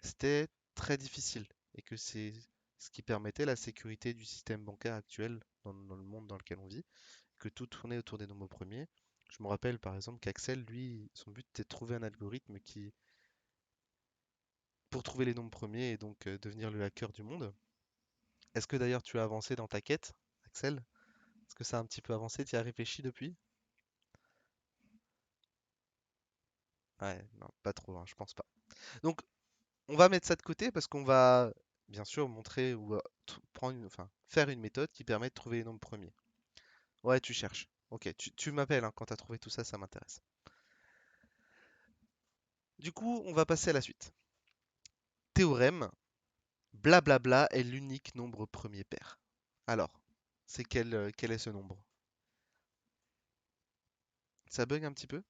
c'était très difficile. Et que c'est ce qui permettait la sécurité du système bancaire actuel dans le monde dans lequel on vit, que tout tournait autour des nombres premiers. Je me rappelle par exemple qu'Axel, lui, son but était de trouver un algorithme pour trouver les nombres premiers et donc devenir le hacker du monde. Est-ce que d'ailleurs tu as avancé dans ta quête, Axel? Est-ce que ça a un petit peu avancé? Tu y as réfléchi depuis? Ouais, non, pas trop, hein, je pense pas. Donc, on va mettre ça de côté parce qu'on va bien sûr montrer ou prendre enfin, faire une méthode qui permet de trouver les nombres premiers. Ouais, tu cherches. Ok, tu m'appelles hein, quand tu as trouvé tout ça, ça m'intéresse. Du coup, on va passer à la suite. Théorème, blablabla est l'unique nombre premier pair. Alors, c'est quel est ce nombre? Ça bug un petit peu?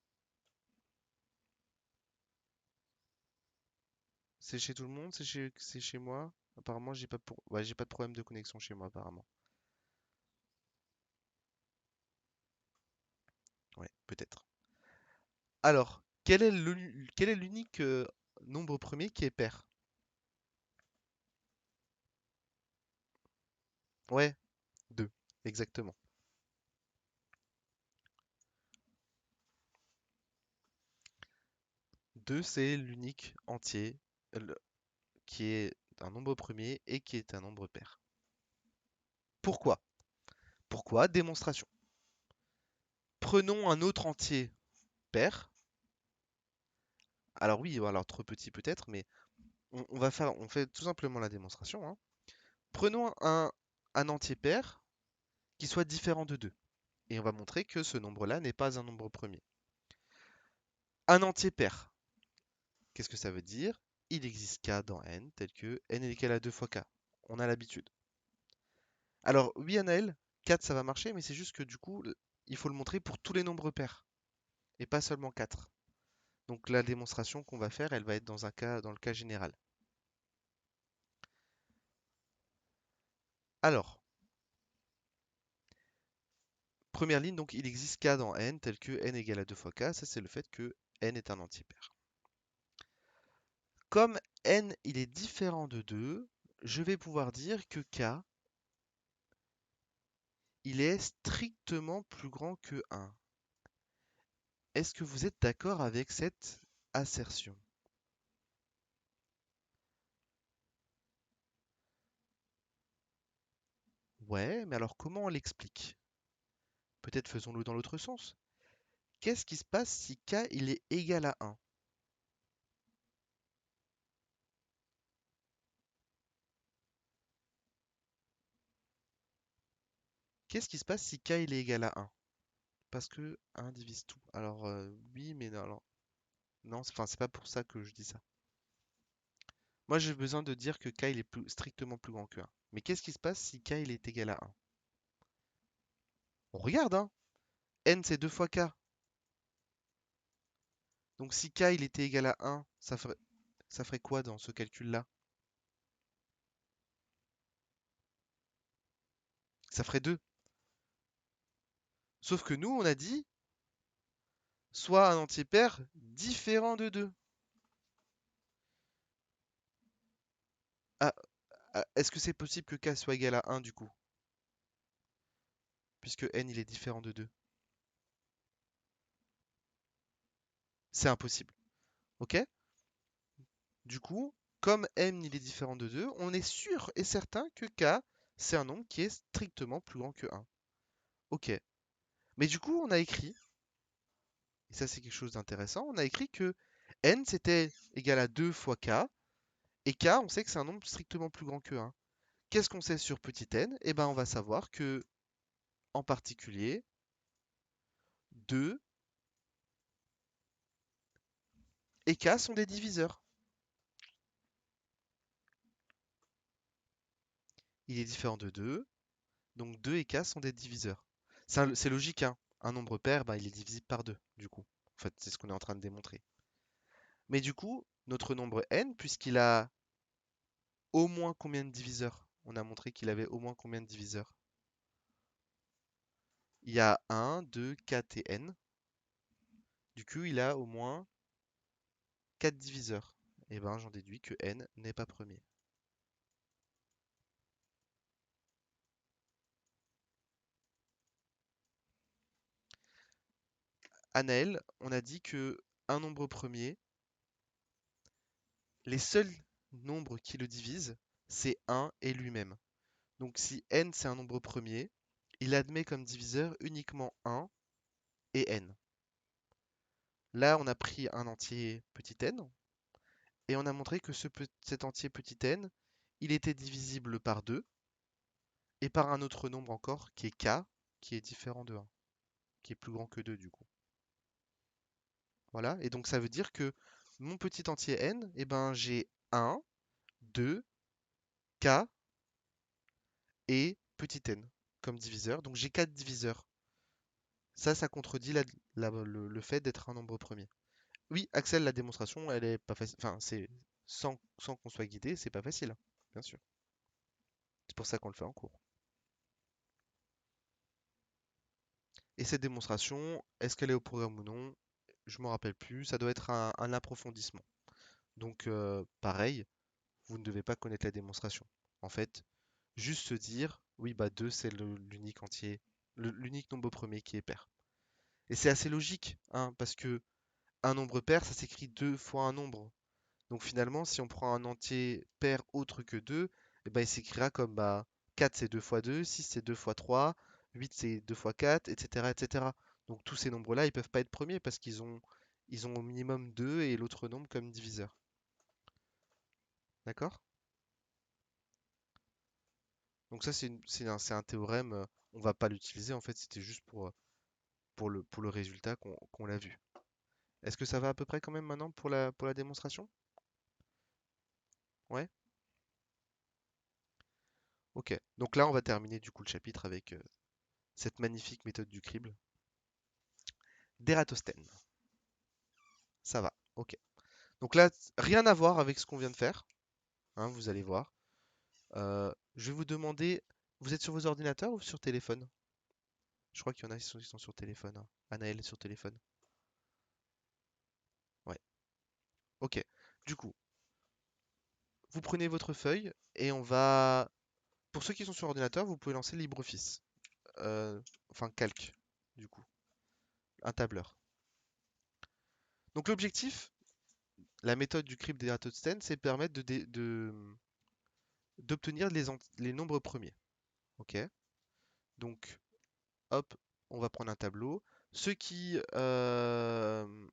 C'est chez tout le monde? C'est chez moi? Apparemment, ouais, j'ai pas de problème de connexion chez moi, apparemment. Ouais, peut-être. Alors, quel est l'unique nombre premier qui est pair? Ouais, 2, exactement. 2, c'est l'unique entier qui est un nombre premier et qui est un nombre pair. Pourquoi? Pourquoi? Démonstration. Prenons un autre entier pair. Alors oui, alors trop petit peut-être, mais on fait tout simplement la démonstration, hein. Prenons un entier pair qui soit différent de 2. Et on va montrer que ce nombre-là n'est pas un nombre premier. Un entier pair, qu'est-ce que ça veut dire? Il existe k dans n, tel que n est égal à 2 fois k. On a l'habitude. Alors oui, Anaël, 4 ça va marcher, mais c'est juste que du coup, il faut le montrer pour tous les nombres pairs, et pas seulement 4. Donc la démonstration qu'on va faire, elle va être dans le cas général. Alors, première ligne, donc il existe k dans n, tel que n égale à 2 fois k, ça c'est le fait que n est un entier pair. Comme n il est différent de 2, je vais pouvoir dire que k il est strictement plus grand que 1. Est-ce que vous êtes d'accord avec cette assertion? Ouais, mais alors comment on l'explique? Peut-être faisons-le dans l'autre sens. Qu'est-ce qui se passe si k il est égal à 1? Qu'est-ce qui se passe si k il est égal à 1? Parce que 1 divise tout. Alors oui, mais non, alors, non, enfin c'est pas pour ça que je dis ça. Moi j'ai besoin de dire que k il est strictement plus grand que 1. Mais qu'est-ce qui se passe si k il est égal à 1? On regarde, hein. N c'est 2 fois k. Donc si k il était égal à 1, ça ferait quoi dans ce calcul-là? Ça ferait 2. Sauf que nous, on a dit soit un entier pair différent de 2. Ah, est-ce que c'est possible que k soit égal à 1 du coup? Puisque n il est différent de 2. C'est impossible. Ok? Du coup, comme n il est différent de 2, on est sûr et certain que k, c'est un nombre qui est strictement plus grand que 1. Ok. Mais du coup, on a écrit, et ça c'est quelque chose d'intéressant, on a écrit que n c'était égal à 2 fois k, et k, on sait que c'est un nombre strictement plus grand que 1. Qu'est-ce qu'on sait sur petit n? Eh ben, on va savoir que, en particulier, 2 et k sont des diviseurs. Il est différent de 2, donc 2 et k sont des diviseurs. C'est logique, hein. Un nombre pair, bah, il est divisible par 2, du coup. En fait, c'est ce qu'on est en train de démontrer. Mais du coup, notre nombre n, puisqu'il a au moins combien de diviseurs? On a montré qu'il avait au moins combien de diviseurs? Il y a 1, 2, 4 et n. Du coup, il a au moins 4 diviseurs. Et ben, j'en déduis que n n'est pas premier. Anaël, on a dit que un nombre premier, les seuls nombres qui le divisent, c'est 1 et lui-même. Donc si n c'est un nombre premier, il admet comme diviseur uniquement 1 et n. Là, on a pris un entier petit n et on a montré que cet entier petit n, il était divisible par 2 et par un autre nombre encore qui est k, qui est différent de 1, qui est plus grand que 2 du coup. Voilà, et donc ça veut dire que mon petit entier n, eh ben, j'ai 1, 2, k et petit n comme diviseur. Donc j'ai 4 diviseurs. Ça contredit le fait d'être un nombre premier. Oui, Axel, la démonstration, elle est pas facile. Enfin, c'est sans qu'on soit guidé, c'est pas facile, hein, bien sûr. C'est pour ça qu'on le fait en cours. Et cette démonstration, est-ce qu'elle est au programme ou non? Je m'en rappelle plus. Ça doit être un approfondissement. Donc, pareil, vous ne devez pas connaître la démonstration. En fait, juste se dire, oui, bah 2, c'est l'unique entier, l'unique nombre premier qui est pair. Et c'est assez logique, hein, parce que un nombre pair, ça s'écrit 2 fois un nombre. Donc finalement, si on prend un entier pair autre que 2, eh ben, il s'écrira comme bah, 4 c'est 2 fois 2, 6 c'est 2 fois 3, 8 c'est 2 fois 4, etc., etc. Donc tous ces nombres-là, ils peuvent pas être premiers parce qu'ils ont au minimum 2 et l'autre nombre comme diviseur. D'accord? Donc ça, c'est un théorème, on va pas l'utiliser en fait, c'était juste pour le résultat qu'on l'a vu. Est-ce que ça va à peu près quand même maintenant pour la démonstration? Ouais? Ok. Donc là, on va terminer du coup le chapitre avec cette magnifique méthode du crible d'Ératosthène. Ça va, ok. Donc là, rien à voir avec ce qu'on vient de faire, hein, vous allez voir. Je vais vous demander, vous êtes sur vos ordinateurs ou sur téléphone? Je crois qu'il y en a qui sont sur téléphone, hein. Anaël est sur téléphone. Ouais, ok. Du coup, vous prenez votre feuille et on va... Pour ceux qui sont sur ordinateur, vous pouvez lancer LibreOffice. Enfin, Calc, du coup. Un tableur. Donc l'objectif, la méthode du crypt d'Eratosthène, c'est de permettre d'obtenir les nombres premiers. Ok? Donc, hop, on va prendre un tableau. Ceux qui, euh,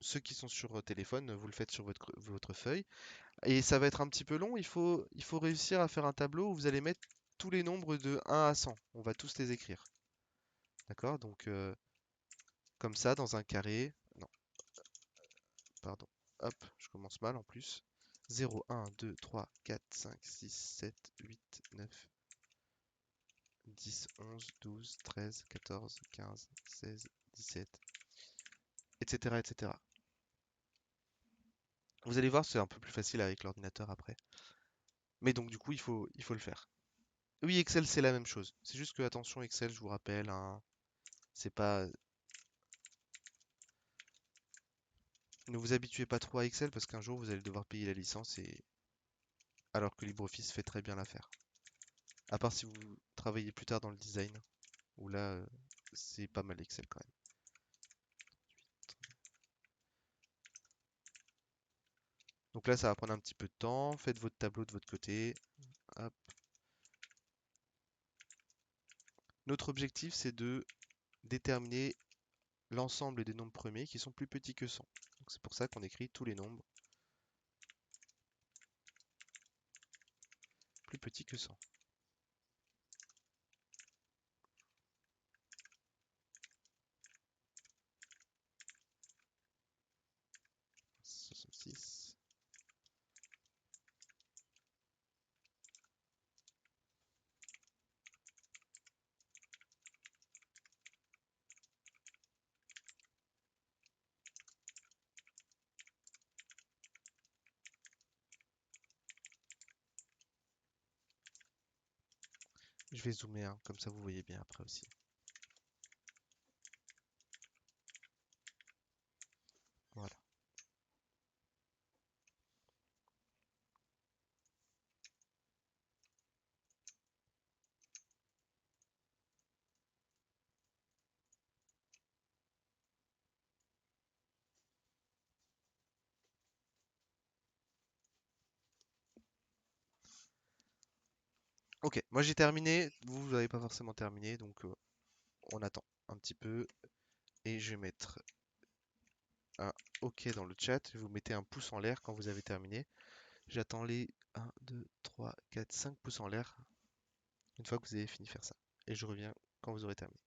ceux qui sont sur téléphone, vous le faites sur votre feuille. Et ça va être un petit peu long. Il faut réussir à faire un tableau où vous allez mettre tous les nombres de 1 à 100. On va tous les écrire. D'accord? Donc, comme ça, dans un carré. Non, pardon. Hop, je commence mal en plus. 0, 1, 2, 3, 4, 5, 6, 7, 8, 9, 10, 11, 12, 13, 14, 15, 16, 17, etc., etc. Vous allez voir, c'est un peu plus facile avec l'ordinateur après. Mais donc du coup, il faut le faire. Oui, Excel, c'est la même chose. C'est juste que, attention, Excel, je vous rappelle, hein, c'est pas... Ne vous habituez pas trop à Excel parce qu'un jour, vous allez devoir payer la licence alors que LibreOffice fait très bien l'affaire. À part si vous travaillez plus tard dans le design, où là, c'est pas mal Excel quand même. Donc là, ça va prendre un petit peu de temps. Faites votre tableau de votre côté. Hop. Notre objectif, c'est de déterminer l'ensemble des nombres premiers qui sont plus petits que 100. Donc c'est pour ça qu'on écrit tous les nombres plus petits que 100. 66. Je vais zoomer, hein, comme ça vous voyez bien après aussi. Voilà. Ok, moi j'ai terminé. Vous n'avez pas forcément terminé, donc on attend un petit peu. Et je vais mettre un OK dans le chat. Vous mettez un pouce en l'air quand vous avez terminé. J'attends les 1, 2, 3, 4, 5 pouces en l'air une fois que vous avez fini de faire ça. Et je reviens quand vous aurez terminé.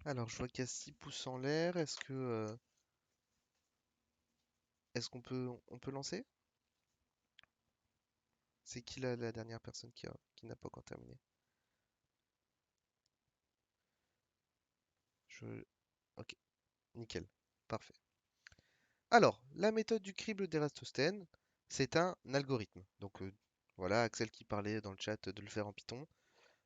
Alors, je vois qu'il y a 6 pouces en l'air. Est-ce que Est-ce qu'on peut lancer? C'est qui la dernière personne qui n'a pas encore terminé? Je... Ok, nickel. Parfait. Alors, la méthode du crible d'Eratosthène, c'est un algorithme. Donc voilà, Axel qui parlait dans le chat de le faire en Python.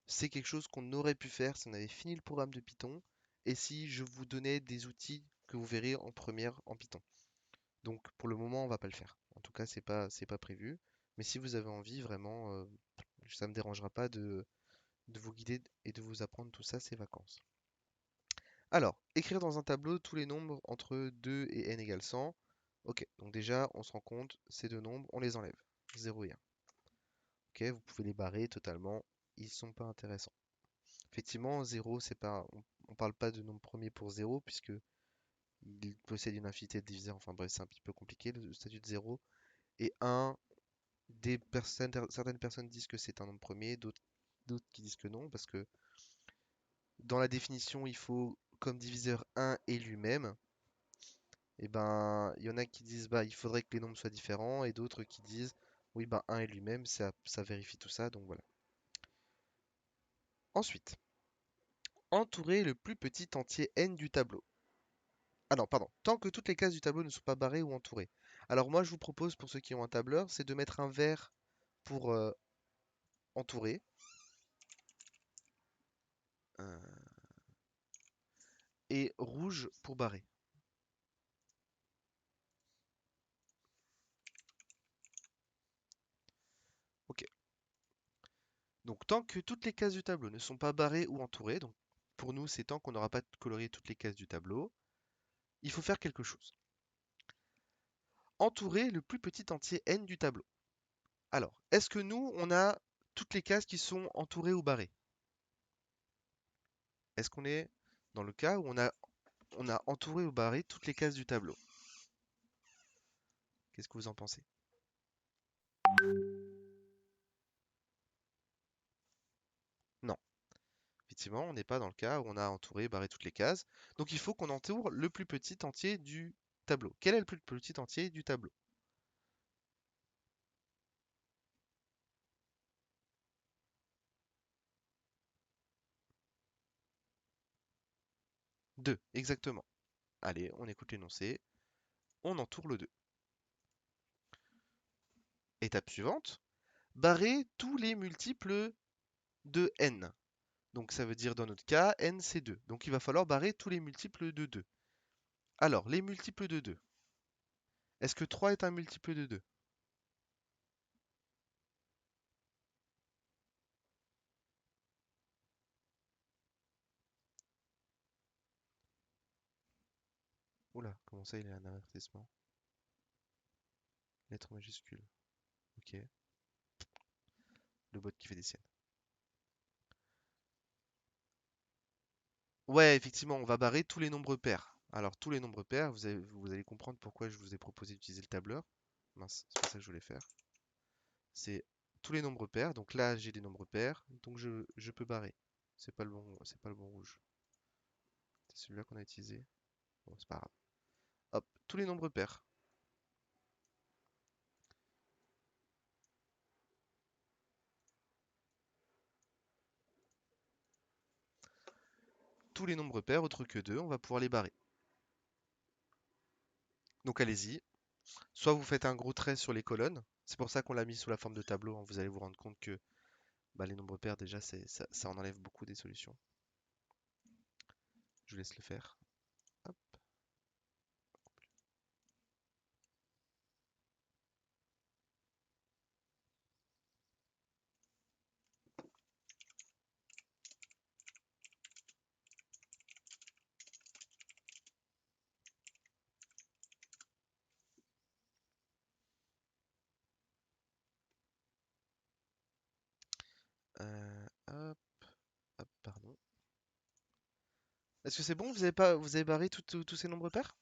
C'est quelque chose qu'on aurait pu faire si on avait fini le programme de Python et si je vous donnais des outils que vous verrez en première en Python. Donc pour le moment, on va pas le faire. En tout cas, c'est pas prévu. Mais si vous avez envie, vraiment, ça me dérangera pas de vous guider et de vous apprendre tout ça ces vacances. Alors, écrire dans un tableau tous les nombres entre 2 et n égale 100. Ok, donc déjà, on se rend compte, ces deux nombres, on les enlève. 0 et 1. Ok, vous pouvez les barrer totalement, ils sont pas intéressants. Effectivement, 0, c'est pas, on parle pas de nombre premier pour 0, puisque il possède une infinité de diviseurs. Enfin bref, c'est un petit peu compliqué le statut de 0. Et 1, certaines personnes disent que c'est un nombre premier, d'autres qui disent que non, parce que dans la définition, il faut comme diviseur 1 et lui-même. Et ben, il y en a qui disent bah il faudrait que les nombres soient différents, et d'autres qui disent oui ben 1 et lui-même, ça vérifie tout ça, donc voilà. Ensuite, entourer le plus petit entier n du tableau. Ah non, pardon, tant que toutes les cases du tableau ne sont pas barrées ou entourées. Alors moi je vous propose pour ceux qui ont un tableur, c'est de mettre un vert pour entourer. euh, et rouge pour barrer. Ok. Donc tant que toutes les cases du tableau ne sont pas barrées ou entourées, donc pour nous c'est tant qu'on n'aura pas colorié toutes les cases du tableau, il faut faire quelque chose. Entourer le plus petit entier n du tableau. Alors, est-ce que nous, on a toutes les cases qui sont entourées ou barrées? Est-ce qu'on est dans le cas où on a entouré ou barré toutes les cases du tableau? Qu'est-ce que vous en pensez? Non. Effectivement, on n'est pas dans le cas où on a entouré et barré toutes les cases. Donc il faut qu'on entoure le plus petit entier du tableau. Quel est le plus petit entier du tableau? 2, exactement. Allez, on écoute l'énoncé. On entoure le 2. Étape suivante. Barrer tous les multiples de n. Donc ça veut dire dans notre cas, n c'est 2. Donc il va falloir barrer tous les multiples de 2. Alors, les multiples de 2. Est-ce que 3 est un multiple de 2? Oula, comment ça il y a un avertissement? Lettre majuscule. Ok. Le bot qui fait des siennes. Ouais, effectivement, on va barrer tous les nombres pairs. Alors, tous les nombres pairs, vous allez comprendre pourquoi je vous ai proposé d'utiliser le tableur. Mince, c'est pas ça que je voulais faire. C'est tous les nombres pairs. Donc là, j'ai des nombres pairs, donc je peux barrer. C'est pas le bon rouge. C'est celui-là qu'on a utilisé. Bon, c'est pas grave. Hop, tous les nombres pairs. Tous les nombres pairs, autres que 2, on va pouvoir les barrer. Donc allez-y. Soit vous faites un gros trait sur les colonnes. C'est pour ça qu'on l'a mis sous la forme de tableau, hein. Vous allez vous rendre compte que bah, les nombres pairs, déjà, ça en enlève beaucoup des solutions. Je vous laisse le faire. Hop. Hop, hop, pardon. Est-ce que c'est bon? Vous avez barré tous ces nombres pairs?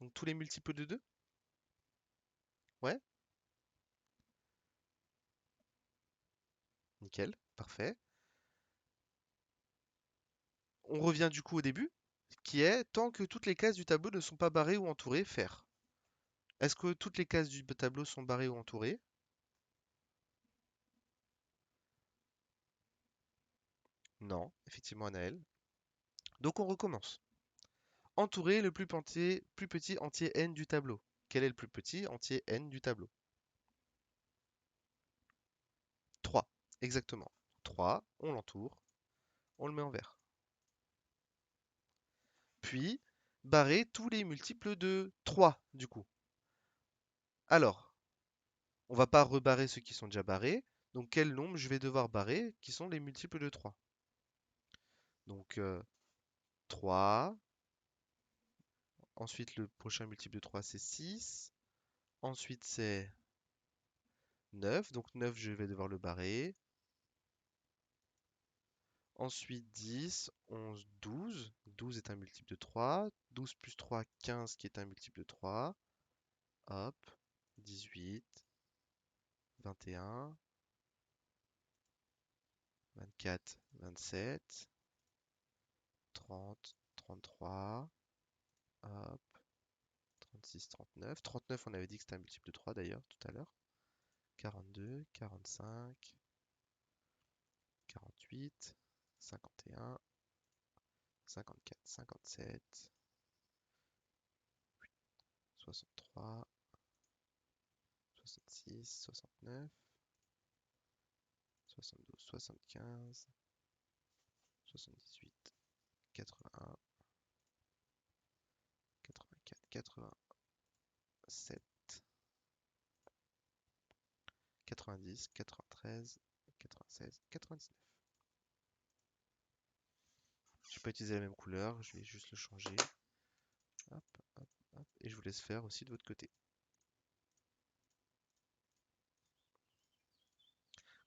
Donc tous les multiples de 2? Ouais, nickel, parfait. On revient du coup au début. qui est tant que toutes les cases du tableau ne sont pas barrées ou entourées, faire. Est-ce que toutes les cases du tableau sont barrées ou entourées? Non, effectivement, Anaël. Donc on recommence. Entourer le plus petit entier n du tableau. Quel est le plus petit entier n du tableau? 3, exactement. 3, on l'entoure, on le met en vert. Puis, barrer tous les multiples de 3, du coup. Alors, on va pas rebarrer ceux qui sont déjà barrés. Donc, quel nombre je vais devoir barrer qui sont les multiples de 3? Donc, 3. Ensuite, le prochain multiple de 3, c'est 6. Ensuite, c'est 9. Donc, 9, je vais devoir le barrer. Ensuite, 10, 11, 12. 12 est un multiple de 3. 12 plus 3, 15, qui est un multiple de 3. Hop. 18, 21, 24, 27, 30, 33. Hop. 36, 39. 39, on avait dit que c'était un multiple de 3 d'ailleurs tout à l'heure. 42, 45, 48, 51, 54, 57, 63, 66, 69, 72, 75, 78, 81, 84, 87, 90, 93, 96, 99. Je vais pas utiliser la même couleur, je vais juste le changer. Hop, hop, hop. Et je vous laisse faire aussi de votre côté.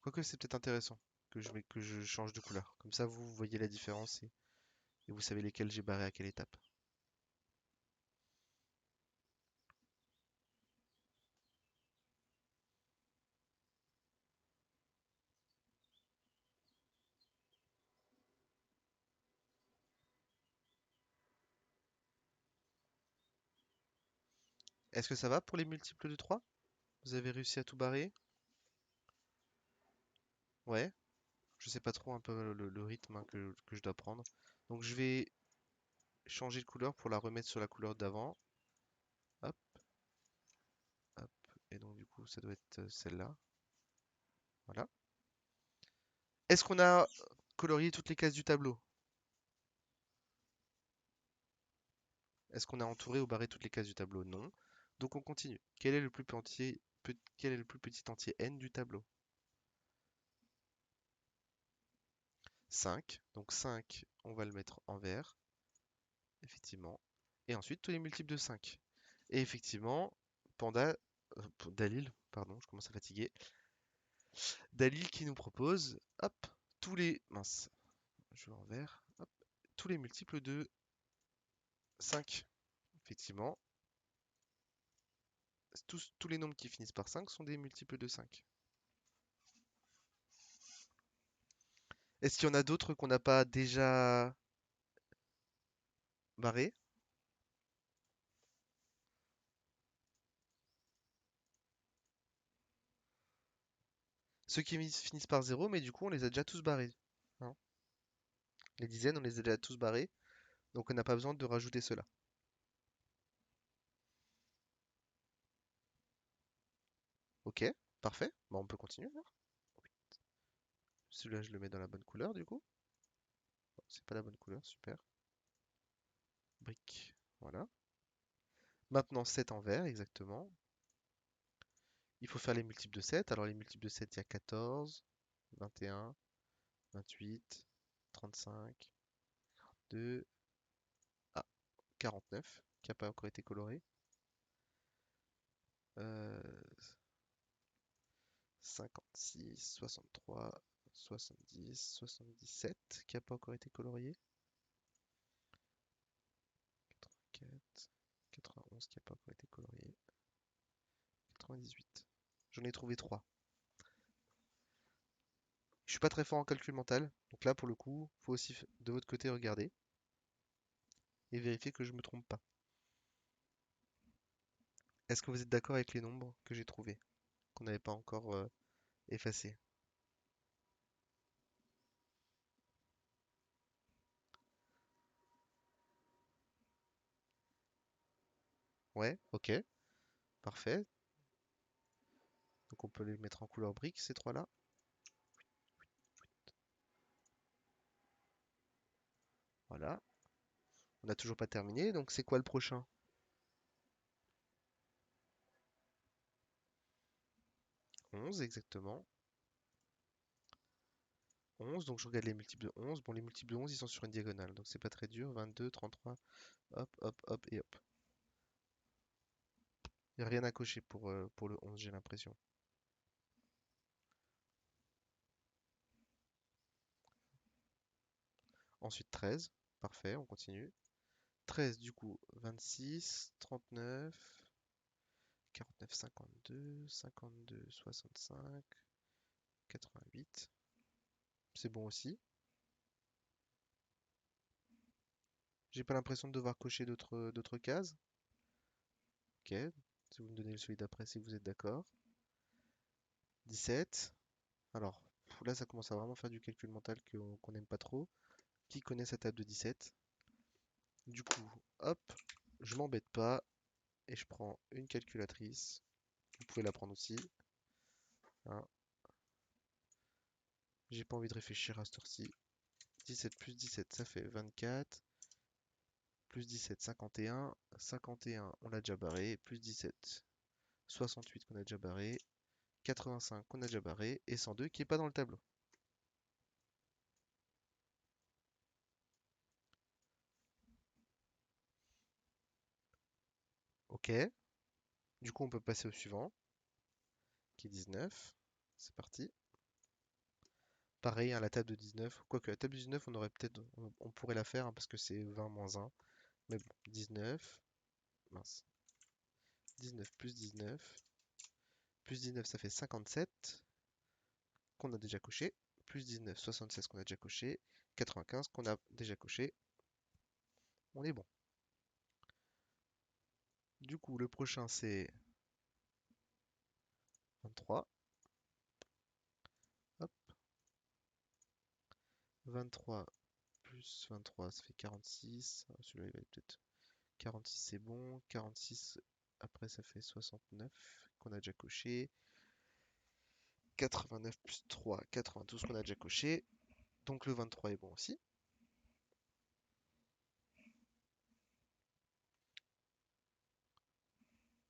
Quoique c'est peut-être intéressant que je change de couleur. Comme ça, vous voyez la différence et vous savez lesquels j'ai barré à quelle étape. Est-ce que ça va pour les multiples de 3? Vous avez réussi à tout barrer? Ouais. Je sais pas trop un peu le rythme hein, que je dois prendre. Donc je vais changer de couleur pour la remettre sur la couleur d'avant. Hop, hop. Et donc du coup, ça doit être celle-là. Voilà. Est-ce qu'on a colorié toutes les cases du tableau? Est-ce qu'on a entouré ou barré toutes les cases du tableau? Non. Donc on continue. Quel est le plus petit entier n du tableau? 5. Donc 5, on va le mettre en vert, effectivement. Et ensuite tous les multiples de 5. Et effectivement, Dalil, pardon, je commence à fatiguer. Dalil qui nous propose, hop, mince, je vais en vert, hop, tous les multiples de 5. Effectivement, tous les nombres qui finissent par 5 sont des multiples de 5. Est-ce qu'il y en a d'autres qu'on n'a pas déjà barrés? Ceux qui finissent par 0, mais du coup on les a déjà tous barrés. Hein. Les dizaines, on les a déjà tous barrés, donc on n'a pas besoin de rajouter cela. Ok, parfait. Bon, on peut continuer alors. Celui-là, je le mets dans la bonne couleur du coup. Bon, c'est pas la bonne couleur, super. Brique, voilà. Maintenant 7 en vert, exactement. Il faut faire les multiples de 7. Alors les multiples de 7, il y a 14, 21, 28, 35, 2, ah, 49, qui n'a pas encore été coloré. 56, 63, 70, 77, qui n'a pas encore été colorié. 84, 91, qui n'a pas encore été colorié. 98. J'en ai trouvé 3. Je suis pas très fort en calcul mental, donc là pour le coup, faut aussi de votre côté regarder. et vérifier que je me trompe pas. Est-ce que vous êtes d'accord avec les nombres que j'ai trouvés, qu'on n'avait pas encore effacés? Ouais, ok, parfait. Donc on peut les mettre en couleur brique, ces trois-là. Voilà. On n'a toujours pas terminé, donc c'est quoi le prochain? 11 exactement. 11, donc je regarde les multiples de 11. Bon, les multiples de 11, ils sont sur une diagonale, donc c'est pas très dur. 22, 33, hop, hop, hop et hop. Il n'y a rien à cocher pour le 11, j'ai l'impression. Ensuite 13, parfait, on continue. 13 du coup, 26, 39, 49, 52, 52, 65, 88. C'est bon aussi. J'ai pas l'impression de devoir cocher d'autres cases. Ok, si vous me donnez le celui d'après, si vous êtes d'accord. 17. Alors, là, ça commence à vraiment faire du calcul mental qu'on n'aime pas trop. Qui connaît sa table de 17? Du coup, hop, je m'embête pas et je prends une calculatrice. Vous pouvez la prendre aussi, hein. J'ai pas envie de réfléchir à cette heure-ci. 17 plus 17, ça fait 24. Plus 17, 51. 51, on l'a déjà barré. Plus 17, 68 qu'on a déjà barré. 85 qu'on a déjà barré. Et 102 qui est pas dans le tableau. Ok. Du coup, on peut passer au suivant, qui est 19. C'est parti. Pareil, hein, la table de 19. Quoique la table de 19, on aurait peut-être, on pourrait la faire hein, parce que c'est 20 moins 1. Mais bon, 19. Mince. 19 plus 19. Plus 19, ça fait 57 qu'on a déjà coché. Plus 19, 76 qu'on a déjà coché. 95 qu'on a déjà coché. On est bon. Du coup, le prochain, c'est 23. Hop. 23 plus 23, ça fait 46. Ah, celui-là, il va être peut-être 46, c'est bon. 46, après, ça fait 69 qu'on a déjà coché. 89 plus 3, 92 qu'on a déjà coché. Donc le 23 est bon aussi.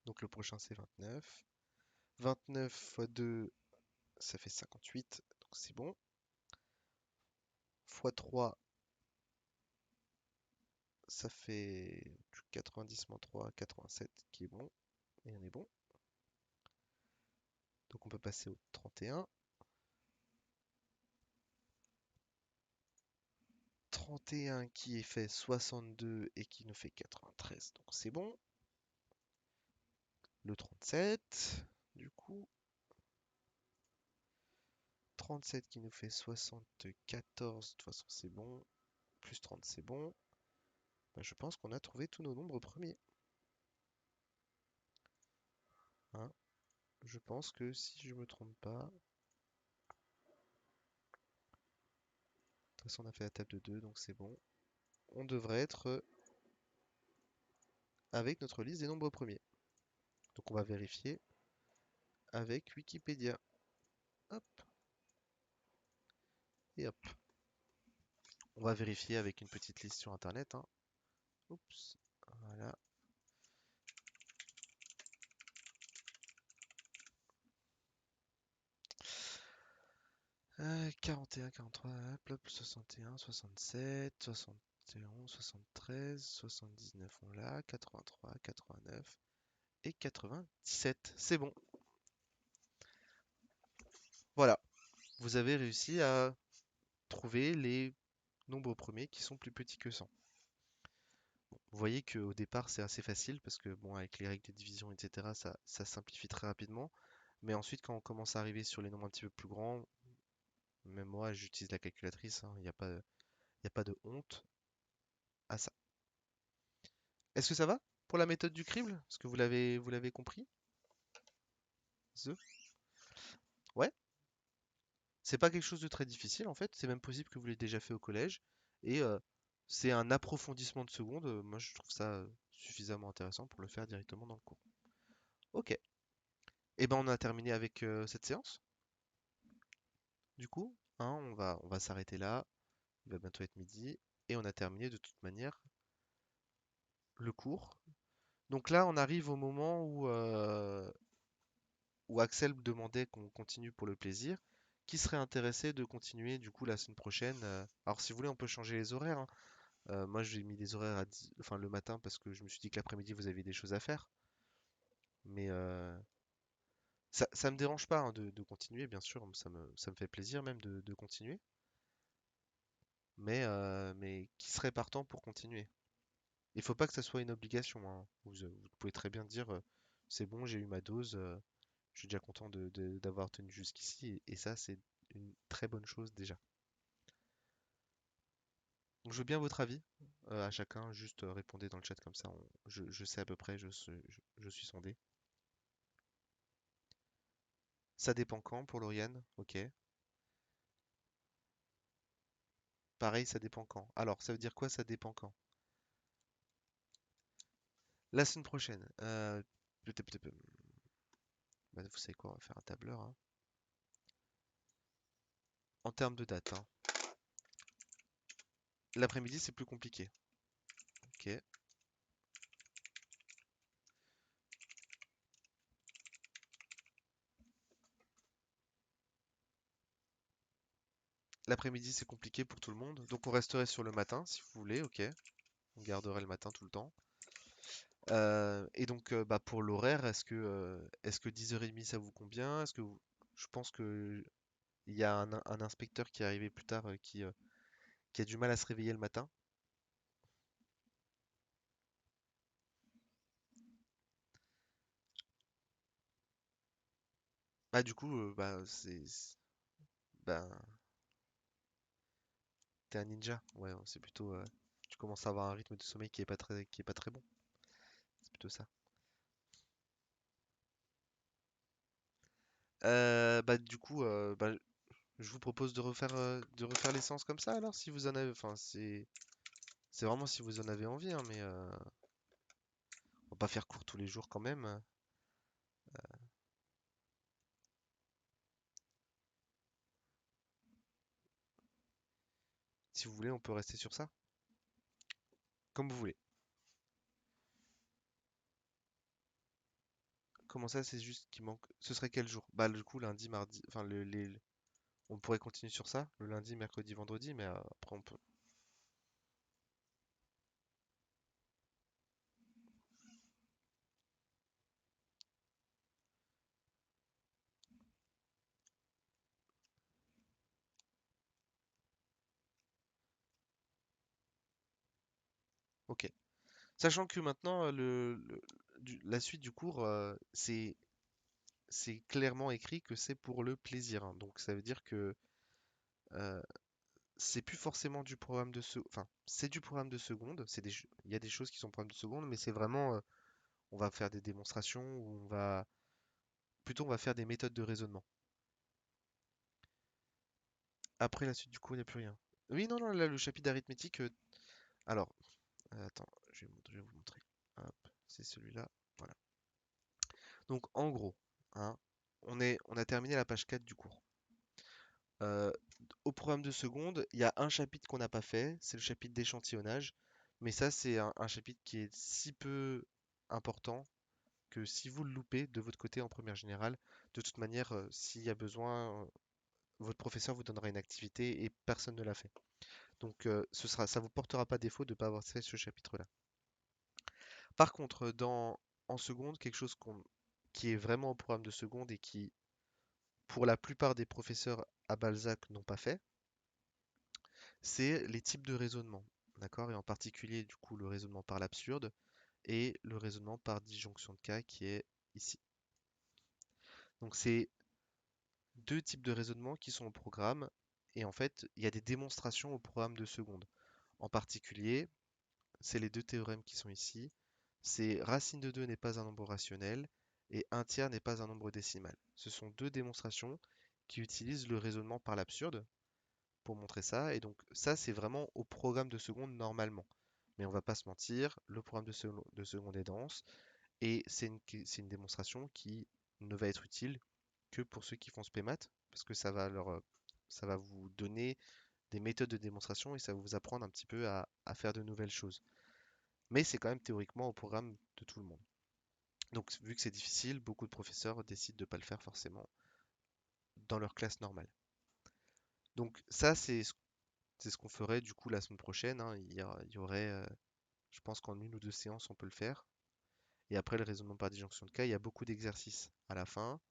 Donc le prochain c'est 29. 29 fois 2, ça fait 58. Donc c'est bon. Fois 3, ça fait 90 moins 3, 87 qui est bon. Et on est bon. Donc on peut passer au 31. 31 qui est fait 62 et qui nous fait 93. Donc c'est bon. Le 37, du coup. 37 qui nous fait 74. De toute façon c'est bon. Plus 30 c'est bon. Bah, je pense qu'on a trouvé tous nos nombres premiers, hein. Je pense que si je me trompe pas, de toute façon on a fait la table de 2 donc c'est bon. On devrait être avec notre liste des nombres premiers. Donc on va vérifier avec Wikipédia. Hop et hop. On va vérifier avec une petite liste sur internet, hein. Oups. Voilà. 41, 43, hop, hop, 61, 67, 71, 73, 79 on l'a, 83, 89 et 97. C'est bon. Voilà. Vous avez réussi à trouver les nombres premiers qui sont plus petits que 100. Vous voyez qu'au départ c'est assez facile parce que bon avec les règles de division etc ça simplifie très rapidement. Mais ensuite quand on commence à arriver sur les nombres un petit peu plus grands, même moi j'utilise la calculatrice, hein, il n'y a pas de honte à ça. Est-ce que ça va pour la méthode du crible? Est-ce que vous l'avez compris? The- Ouais, c'est pas quelque chose de très difficile en fait, c'est même possible que vous l'ayez déjà fait au collège, et c'est un approfondissement de seconde. Moi je trouve ça suffisamment intéressant pour le faire directement dans le cours. Ok, et ben on a terminé avec cette séance, du coup, hein, on va s'arrêter là, il va bientôt être midi, et on a terminé de toute manière le cours. Donc là on arrive au moment où Axel demandait qu'on continue pour le plaisir. Qui serait intéressé de continuer du coup la semaine prochaine? Alors si vous voulez, on peut changer les horaires, hein. Moi j'ai mis des horaires enfin, le matin parce que je me suis dit que l'après-midi vous aviez des choses à faire. Mais ça me dérange pas, hein, de continuer, bien sûr, ça me fait plaisir même de continuer. Mais qui serait partant pour continuer? Il faut pas que ça soit une obligation, hein. Vous pouvez très bien dire c'est bon, j'ai eu ma dose, je suis déjà content d'avoir tenu jusqu'ici, et ça c'est une très bonne chose déjà. Donc je veux bien votre avis à chacun, juste répondez dans le chat comme ça, je sais à peu près, je suis sondé. Ça dépend quand pour Lauriane, ok. Pareil, ça dépend quand. Alors, ça veut dire quoi, ça dépend quand? La semaine prochaine. Bah, vous savez quoi, on va faire un tableur, hein. En termes de date, hein. L'après-midi, c'est plus compliqué. Ok. L'après-midi, c'est compliqué pour tout le monde. Donc, on resterait sur le matin, si vous voulez, ok. On garderait le matin tout le temps. Et donc, bah, pour l'horaire, est-ce que 10h30 ça vous convient? Je pense que il y a un inspecteur qui est arrivé plus tard, qui a du mal à se réveiller le matin. Bah, du coup, bah, bah, t'es un ninja. Ouais, c'est plutôt, tu commences à avoir un rythme de sommeil qui est pas très bon. C'est plutôt ça. Bah, du coup, bah, je vous propose de refaire les séances comme ça alors, si vous en avez. Enfin, c'est vraiment si vous en avez envie, hein, mais on va pas faire court tous les jours quand même. Si vous voulez, on peut rester sur ça. Comme vous voulez. Comment ça, c'est juste qu'il manque. Ce serait quel jour? Bah, du coup, lundi, mardi. Enfin, on pourrait continuer sur ça, le lundi, mercredi, vendredi, mais après, on peut. Ok. Sachant que maintenant, la suite du cours, c'est clairement écrit que c'est pour le plaisir, hein. Donc ça veut dire que euh, c'est plus forcément du programme enfin, c'est du programme de seconde. Il y a des choses qui sont programme de seconde, mais c'est vraiment, on va faire des démonstrations, ou plutôt on va faire des méthodes de raisonnement. Après la suite du cours, il n'y a plus rien. Oui, non, non, là, le chapitre d'arithmétique. Alors, attends, je vais vous montrer. Hop, c'est celui-là. Voilà. Donc en gros, hein, on a terminé la page 4 du cours. Euh, Au programme de seconde, il y a un chapitre qu'on n'a pas fait, c'est le chapitre d'échantillonnage. Mais ça, c'est un chapitre qui est si peu important que si vous le loupez de votre côté en première générale, de toute manière, s'il y a besoin, votre professeur vous donnera une activité et personne ne l'a fait. Donc, ça vous portera pas défaut de ne pas avoir fait ce chapitre-là. Par contre, en seconde, quelque chose qui est vraiment au programme de seconde et qui, pour la plupart des professeurs à Balzac, n'ont pas fait, c'est les types de raisonnement. D'accord? Et en particulier, du coup, le raisonnement par l'absurde et le raisonnement par disjonction de cas qui est ici. Donc, c'est deux types de raisonnement qui sont au programme. Et en fait, il y a des démonstrations au programme de seconde. En particulier, c'est les deux théorèmes qui sont ici. C'est racine de 2 n'est pas un nombre rationnel et un tiers n'est pas un nombre décimal. Ce sont deux démonstrations qui utilisent le raisonnement par l'absurde pour montrer ça. Et donc ça, c'est vraiment au programme de seconde normalement. Mais on va pas se mentir, le programme de seconde est dense et c'est une démonstration qui ne va être utile que pour ceux qui font SPMAT parce que ça va vous donner des méthodes de démonstration et ça va vous apprendre un petit peu à faire de nouvelles choses. Mais c'est quand même théoriquement au programme de tout le monde. Donc, vu que c'est difficile, beaucoup de professeurs décident de ne pas le faire forcément dans leur classe normale. Donc, ça, c'est ce qu'on ferait du coup la semaine prochaine, hein. Il y aurait, je pense qu'en une ou deux séances, on peut le faire. Et après, le raisonnement par disjonction de cas, il y a beaucoup d'exercices à la fin.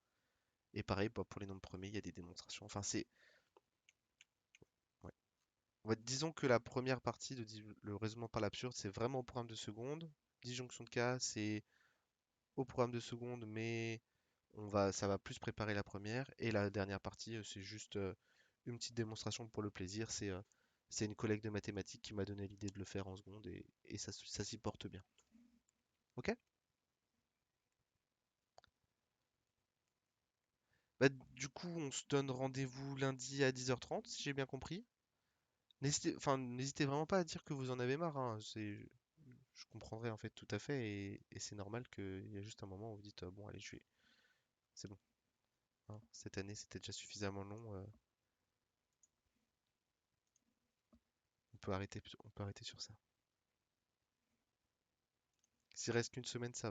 Et pareil, bah, pour les nombres premiers, il y a des démonstrations. Enfin, c'est. Ouais. Disons que la première partie le raisonnement par l'absurde, c'est vraiment au programme de seconde. Disjonction de cas, c'est au programme de seconde, mais ça va plus préparer la première. Et la dernière partie, c'est juste une petite démonstration pour le plaisir. C'est une collègue de mathématiques qui m'a donné l'idée de le faire en seconde et ça s'y porte bien. Ok? Bah, du coup, on se donne rendez-vous lundi à 10h30, si j'ai bien compris. N'hésitez vraiment pas à dire que vous en avez marre, hein. Je comprendrai en fait tout à fait et c'est normal qu'il y a juste un moment où vous dites bon, allez, c'est bon, hein. Cette année, c'était déjà suffisamment long. On peut arrêter sur ça. S'il reste qu'une semaine, ça